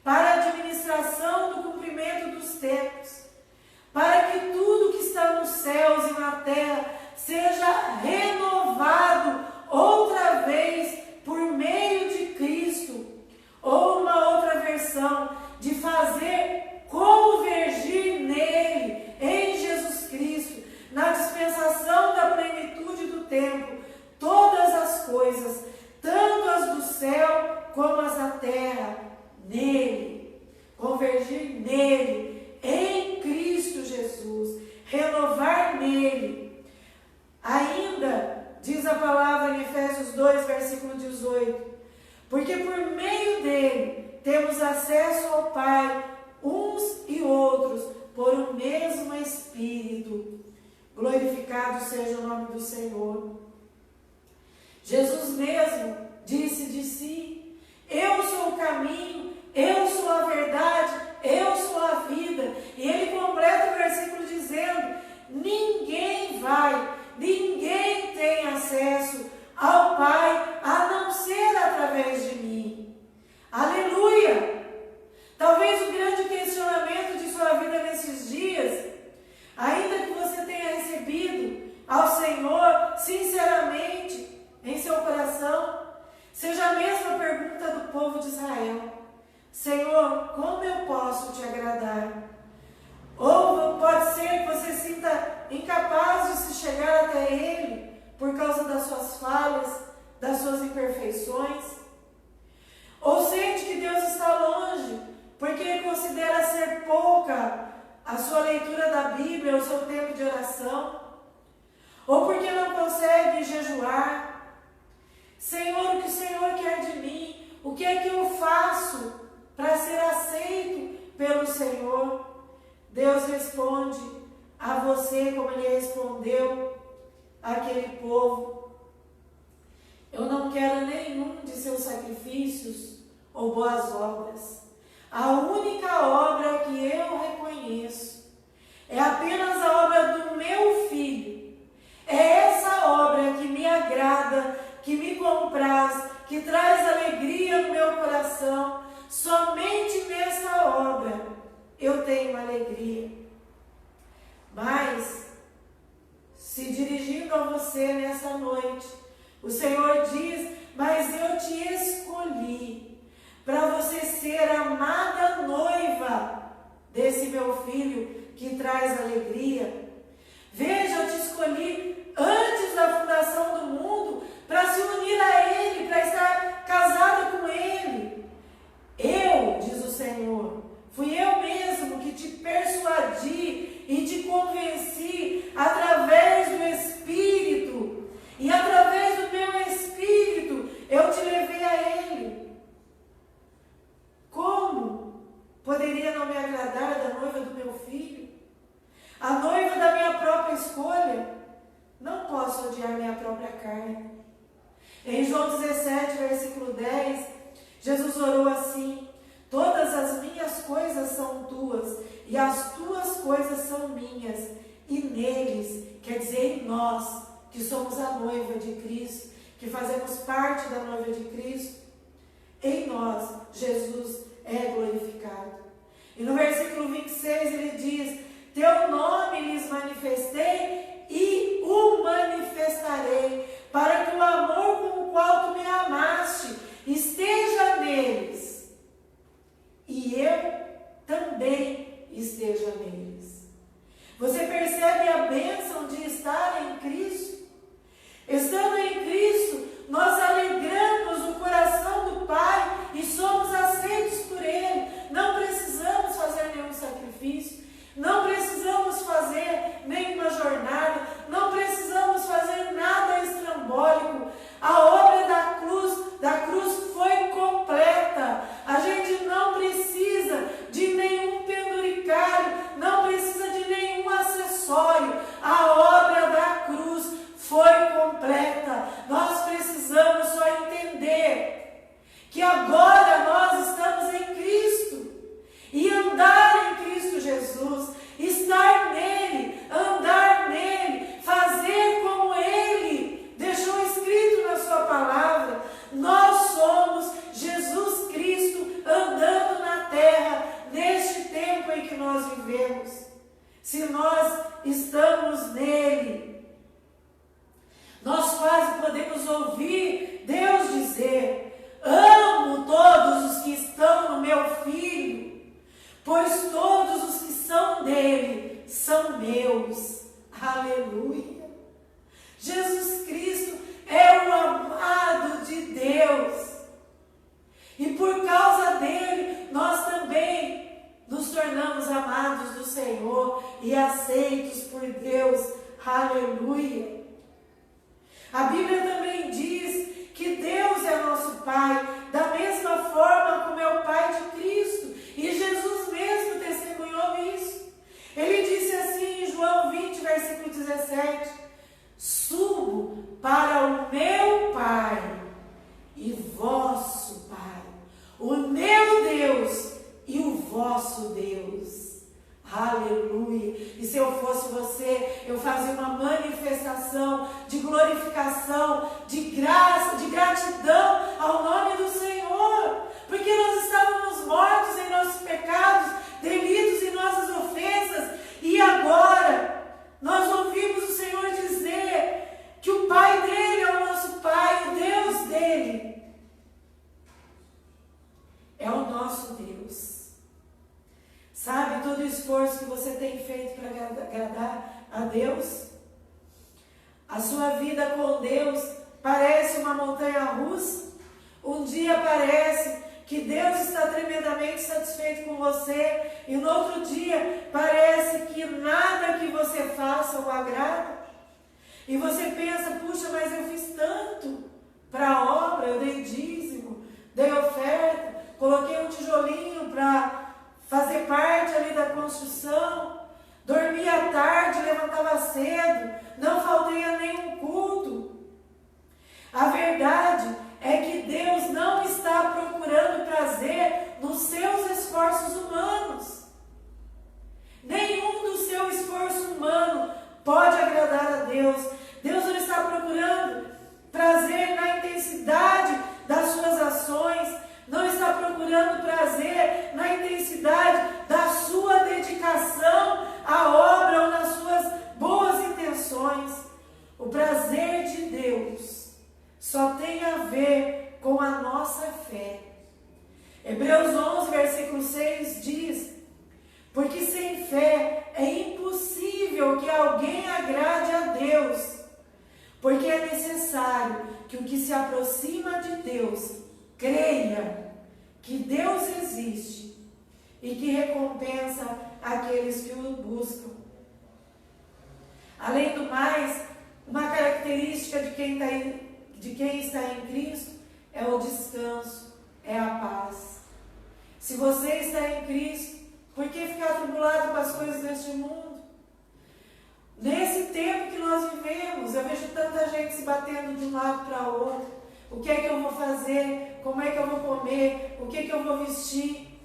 Para a administração do cumprimento dos tempos, para que tudo que está nos céus e na terra seja renovado outra vez por meio de Cristo, ou numa outra versão, de fazer convergir nele, em Jesus Cristo, na dispensação da plenitude do tempo, todas as coisas, tanto as do céu como as da terra, nele, convergir nele, em Cristo Jesus, renovar nele. Ainda diz a palavra em Efésios 2, versículo 18, porque por meio dele temos acesso ao Pai, uns e outros, por um mesmo Espírito. Glorificado seja o nome do Senhor. Jesus mesmo disse de si: eu sou o caminho, eu sou a verdade, eu sou a vida. E ele completa o versículo dizendo: ninguém tem acesso ao Pai a não ser através de mim. Aleluia! Talvez o grande questionamento de sua vida nesses dias, ainda que você tenha recebido ao Senhor sinceramente em seu coração, seja a mesma pergunta do povo de Israel: Senhor, como eu posso te agradar? Ou pode ser que você sinta incapaz de se chegar até Ele por causa das suas falhas, das suas imperfeições. Ou sente que Deus está longe, porque considera ser pouca a sua leitura da Bíblia, o seu tempo de oração. Ou porque não consegue jejuar. Senhor, o que o Senhor quer de mim? O que é que eu faço para ser aceito pelo Senhor? Deus responde a você como Ele respondeu àquele povo: eu não quero nenhum de seus sacrifícios ou boas obras. A única obra que eu reconheço é apenas a obra do meu Filho. É essa obra que me agrada, que me compraz, que traz alegria no meu coração. Somente nessa obra eu tenho alegria. Mas, se dirigindo a você nessa noite, o Senhor diz: mas eu te escolhi para você ser a amada noiva desse meu Filho que traz alegria. Veja, eu te escolhi antes da fundação do mundo para se unir a Ele, para carne. Em João 17, versículo 10, Jesus orou assim: todas as minhas coisas são tuas, e as tuas coisas são minhas. E neles, quer dizer, em nós, que somos a noiva de Cristo, que fazemos parte da noiva de Cristo, em nós, Jesus é glorificado. E no versículo 26 ele diz: teu nome lhes manifestei e o manifestarei, para que o amor com o qual tu me amaste esteja neles, e eu também esteja neles. Você percebe a bênção de estar em Cristo? Estando em Cristo, nós alegramos o coração do Pai e somos aceitos por Ele. Não precisamos fazer nenhum sacrifício, não precisamos fazer nenhuma jornada, não precisamos fazer nada estrambólico. A obra da cruz foi completa. A gente não precisa de nenhum penduricário, não precisa de nenhum acessório. A obra da cruz foi completa. Nós precisamos só entender que agora nós estamos em Cristo. E andar em Cristo Jesus, estar nele, andar nele, fazer como ele deixou escrito na sua palavra. Nós somos Jesus Cristo andando na terra neste tempo em que nós vivemos. Se nós estamos nele, nós quase podemos ouvir Deus dizer: amo todos os que estão no meu Filho, pois todos os que são dele são meus. Aleluia! Jesus Cristo é o amado de Deus. E por causa dele, nós também nos tornamos amados do Senhor e aceitos por Deus. Aleluia! A Bíblia também diz que Deus é nosso Pai, da mesma forma como é o Pai de Cristo. E Jesus mesmo testemunhou isso. Ele disse assim em João 20, versículo 17: subo para o meu Pai e vosso Pai, o meu Deus e o vosso Deus. Aleluia! E se eu fosse você, eu fazia uma manifestação de glorificação, de graça, de gratidão ao nome do Senhor, porque nós estávamos mortos em nossos pecados, delitos e nossas ofensas, e agora nós ouvimos o Senhor dizer que o Pai dele é o nosso Pai, o Deus dele é o nosso Deus. Sabe, todo o esforço que você tem feito para agradar a Deus, a sua vida com Deus parece uma montanha russa. Um dia parece que Deus está tremendamente satisfeito com você, e no outro dia parece que nada que você faça o agrada. E você pensa: puxa, mas eu fiz tanto para a obra, eu dei dízimo, dei oferta, coloquei um tijolinho para fazer parte ali da construção, dormia tarde, levantava cedo, não faltei a nenhum culto. A verdade é que Deus não está procurando prazer nos seus esforços humanos. Nenhum do seu esforço humano pode agradar a Deus. Deus não está procurando prazer na intensidade das suas ações, não está procurando prazer na intensidade da sua dedicação à obra ou nas suas boas intenções. O prazer de Deus só tem a ver com a nossa fé. Hebreus 11, versículo 6 diz: porque sem fé é impossível que alguém agrade a Deus, porque é necessário que o que se aproxima de Deus creia que Deus existe e que recompensa aqueles que o buscam. Além do mais, uma característica de quem está em Cristo é o descanso, é a paz. Se você está em Cristo, por que ficar atribulado com as coisas deste mundo? Nesse tempo que nós vivemos, eu vejo tanta gente se batendo de um lado para o outro. O que é que eu vou fazer? Como é que eu vou comer? O que é que eu vou vestir?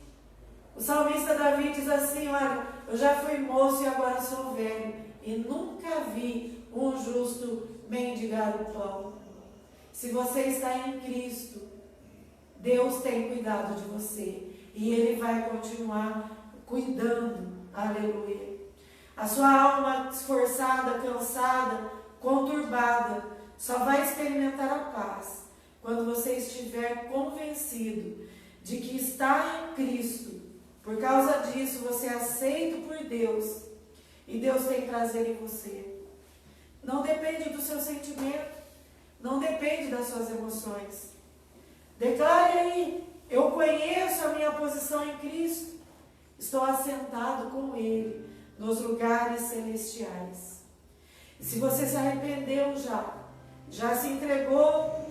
O salmista Davi diz assim, olha, eu já fui moço e agora sou velho, e nunca vi um justo mendigar o pão. Se você está em Cristo, Deus tem cuidado de você, e Ele vai continuar cuidando. Aleluia. A sua alma esforçada, cansada, conturbada, só vai experimentar a paz quando você estiver convencido de que está em Cristo. Por causa disso, você é aceito por Deus e Deus tem prazer em você. Não depende do seu sentimento, não depende das suas emoções. Declare aí, eu conheço a minha posição em Cristo, estou assentado com Ele nos lugares celestiais. E se você se arrependeu já se entregou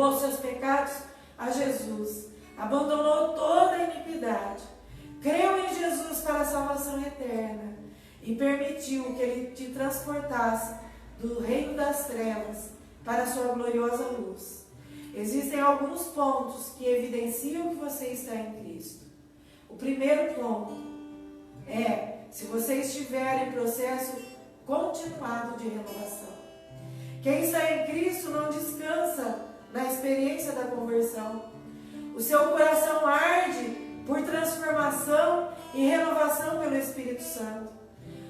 os seus pecados a Jesus, abandonou toda a iniquidade, creu em Jesus para a salvação eterna e permitiu que Ele te transportasse do reino das trevas para a sua gloriosa luz. Existem alguns pontos que evidenciam que você está em Cristo. O primeiro ponto é se você estiver em processo continuado de renovação. Quem está em Cristo não descansa na experiência da conversão. O seu coração arde por transformação e renovação pelo Espírito Santo.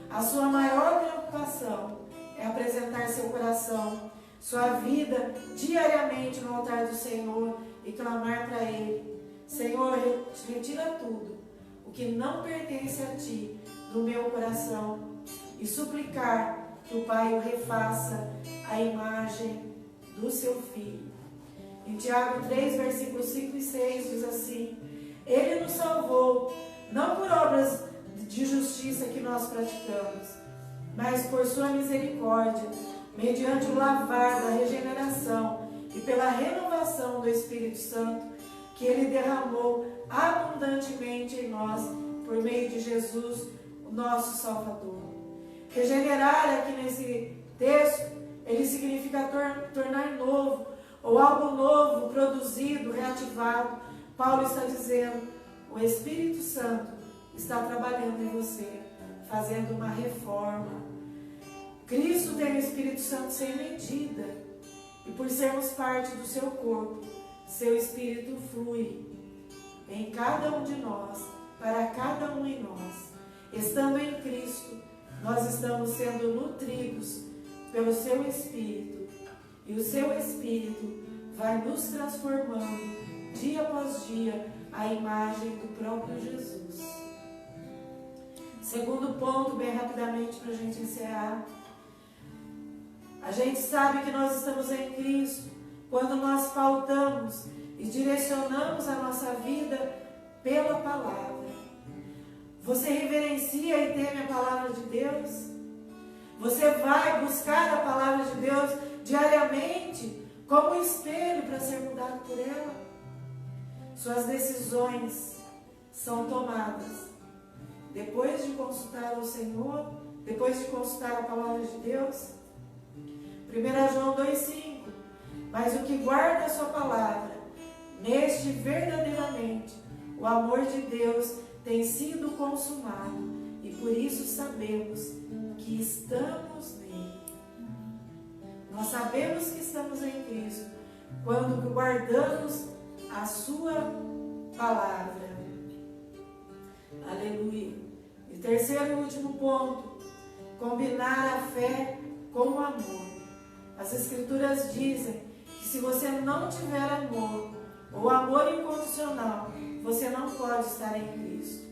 A sua maior preocupação é apresentar seu coração, sua vida diariamente no altar do Senhor e clamar para Ele: Senhor, retira tudo o que não pertence a Ti do meu coração, e suplicar que o Pai o refaça a imagem do seu Filho. Em Tiago 3, versículos 5 e 6 diz assim: Ele nos salvou, não por obras de justiça que nós praticamos, mas por sua misericórdia, mediante o lavar da regeneração e pela renovação do Espírito Santo, que Ele derramou abundantemente em nós, por meio de Jesus, o nosso Salvador. Regenerar aqui nesse texto, ele significa tornar novo, ou algo novo, produzido, reativado. Paulo está dizendo, o Espírito Santo está trabalhando em você, fazendo uma reforma. Cristo tem o Espírito Santo sem medida, e por sermos parte do seu corpo, seu Espírito flui em cada um de nós, para cada um em nós. Estando em Cristo, nós estamos sendo nutridos pelo seu Espírito, e o seu Espírito vai nos transformando dia após dia à imagem do próprio Jesus. Segundo ponto, bem rapidamente para a gente encerrar. A gente sabe que nós estamos em Cristo quando nós pautamos e direcionamos a nossa vida pela palavra. Você reverencia e teme a palavra de Deus? Você vai buscar a palavra de Deus diariamente como espelho para ser mudado por ela? Suas decisões são tomadas depois de consultar o Senhor, depois de consultar a palavra de Deus. 1 João 2,5: Mas o que guarda a sua palavra, neste verdadeiramente o amor de Deus tem sido consumado, e por isso sabemos que estamos nele. Nós sabemos que estamos em Cristo quando guardamos a sua palavra. Aleluia. E terceiro e último ponto: combinar a fé com o amor. As Escrituras dizem que se você não tiver amor, ou amor incondicional, você não pode estar em Cristo.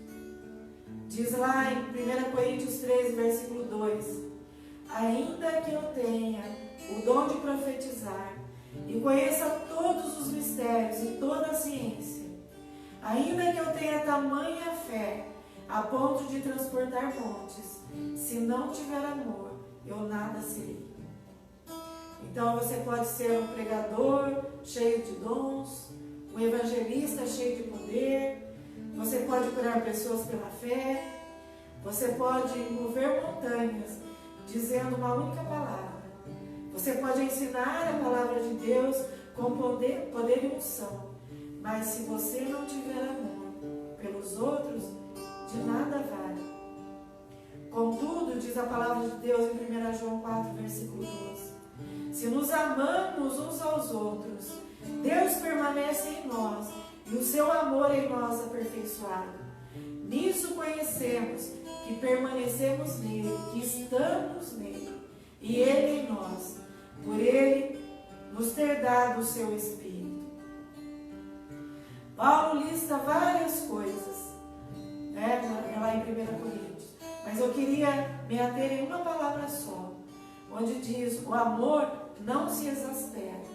Diz lá em 1 Coríntios 13, versículo 2: Ainda que eu tenha o dom de profetizar, e conheça todos os mistérios e toda a ciência, ainda que eu tenha tamanha fé, a ponto de transportar montes, se não tiver amor, eu nada serei. Então você pode ser um pregador cheio de dons, um evangelista cheio de poder, você pode curar pessoas pela fé, você pode mover montanhas dizendo uma única palavra. Você pode ensinar a palavra de Deus com poder e unção, mas se você não tiver amor pelos outros, de nada vale. Contudo, diz a palavra de Deus em 1 João 4, versículo 12, se nos amamos uns aos outros, Deus permanece em nós e o seu amor em nós aperfeiçoado. Nisso conhecemos que permanecemos nele, que estamos nele, e ele em nós, por ele nos ter dado o seu Espírito. Paulo lista várias coisas, lá em 1 Coríntios, mas eu queria me ater em uma palavra só, onde diz: o amor não se exaspera.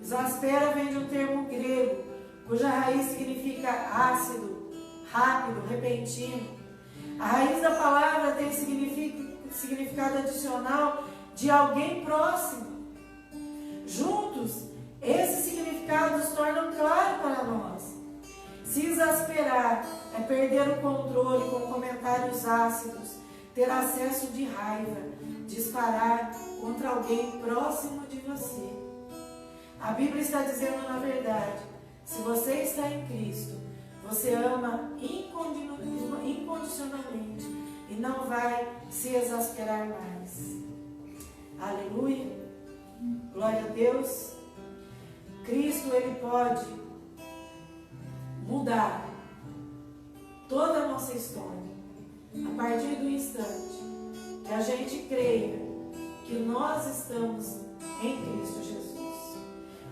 Exaspera vem de um termo grego, cuja raiz significa ácido, rápido, repentino. A raiz da palavra tem significado adicional de alguém próximo. Juntos, esses significados tornam claro para nós. Se exasperar é perder o controle com comentários ácidos, ter acesso de raiva, disparar contra alguém próximo de você. A Bíblia está dizendo, na verdade, se você está em Cristo, você ama incondicionalmente e não vai se exasperar mais. Aleluia! Glória a Deus! Cristo, Ele pode mudar toda a nossa história a partir do instante que a gente creia que nós estamos em Cristo Jesus.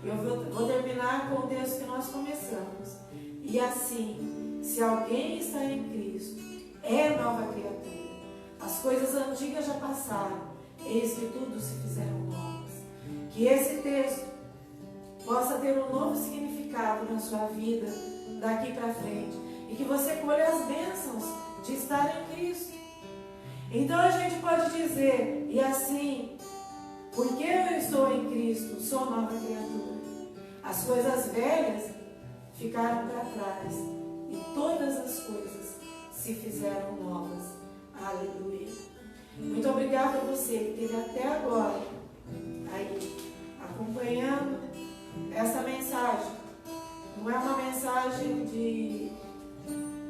Eu vou terminar com o texto que nós começamos. E assim, se alguém está em Cristo, é nova criatura. As coisas antigas já passaram, eis que tudo se fizeram novas. Que esse texto possa ter um novo significado na sua vida daqui para frente. E que você colhe as bênçãos de estar em Cristo. Então a gente pode dizer, e assim, porque eu estou em Cristo, sou nova criatura. As coisas velhas ficaram para trás e todas as coisas se fizeram novas. Aleluia. Muito obrigada a você que esteve até agora aí acompanhando essa mensagem. Não é uma mensagem de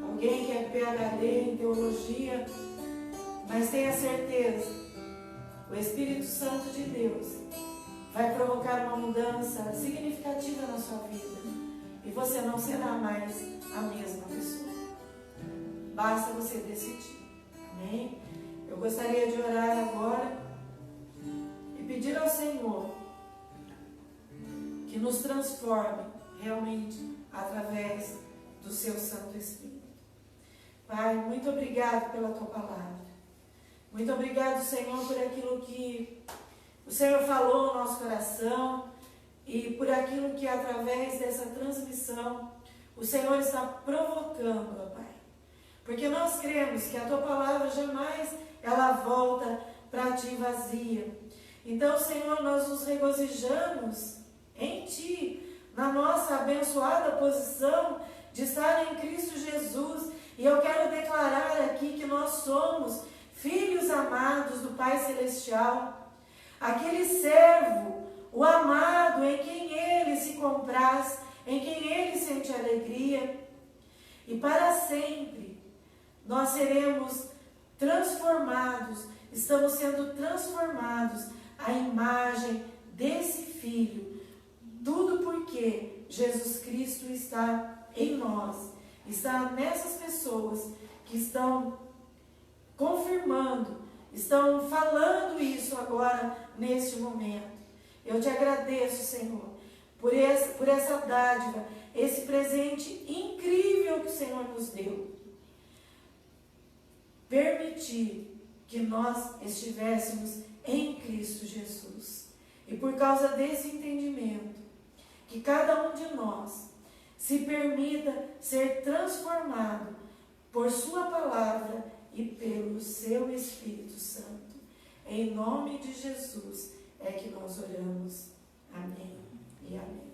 alguém que é PhD em teologia, mas tenha certeza, o Espírito Santo de Deus vai provocar uma mudança significativa na sua vida e você não será mais a mesma pessoa. Basta você decidir. Amém? Eu gostaria de orar agora e pedir ao Senhor que nos transforme realmente através do seu Santo Espírito. Pai, muito obrigado pela tua palavra. Muito obrigado, Senhor, por aquilo que o Senhor falou no nosso coração e por aquilo que através dessa transmissão o Senhor está provocando, ó Pai. Porque nós cremos que a tua palavra jamais ela volta para ti vazia. Então, Senhor, nós nos regozijamos em ti, na nossa abençoada posição de estar em Cristo Jesus. E eu quero declarar aqui que nós somos filhos amados do Pai Celestial, aquele servo, o amado, em quem Ele se compraz, em quem Ele sente alegria. E para sempre nós seremos transformados, estamos sendo transformados à imagem desse Filho. Tudo porque Jesus Cristo está em nós, está nessas pessoas que estão confirmando, estão falando isso agora, neste momento. Eu te agradeço, Senhor, por essa dádiva, esse presente incrível que o Senhor nos deu. Permitir que nós estivéssemos em Cristo Jesus. E por causa desse entendimento, que cada um de nós se permita ser transformado por sua palavra e pelo seu Espírito Santo. Em nome de Jesus é que nós oramos. Amém e amém.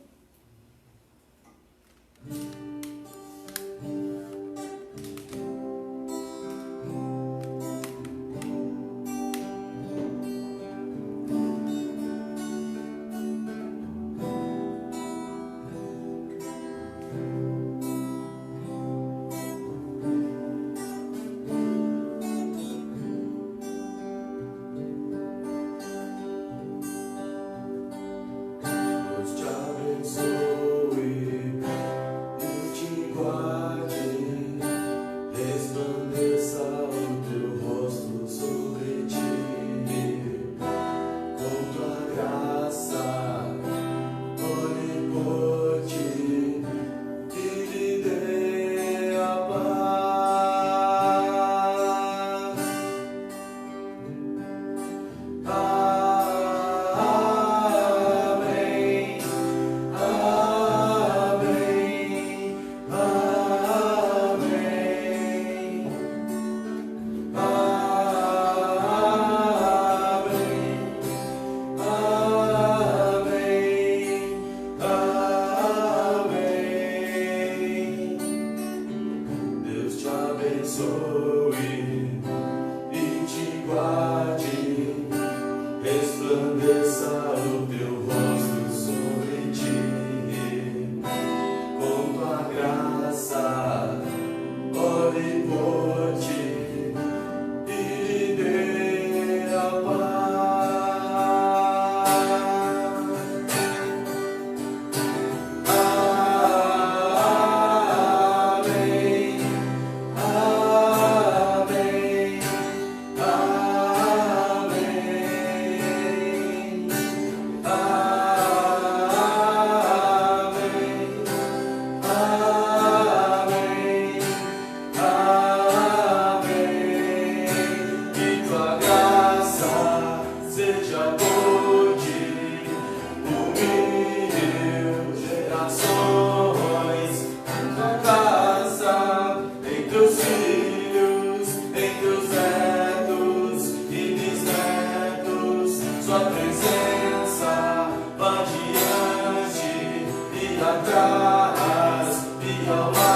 atrás, minha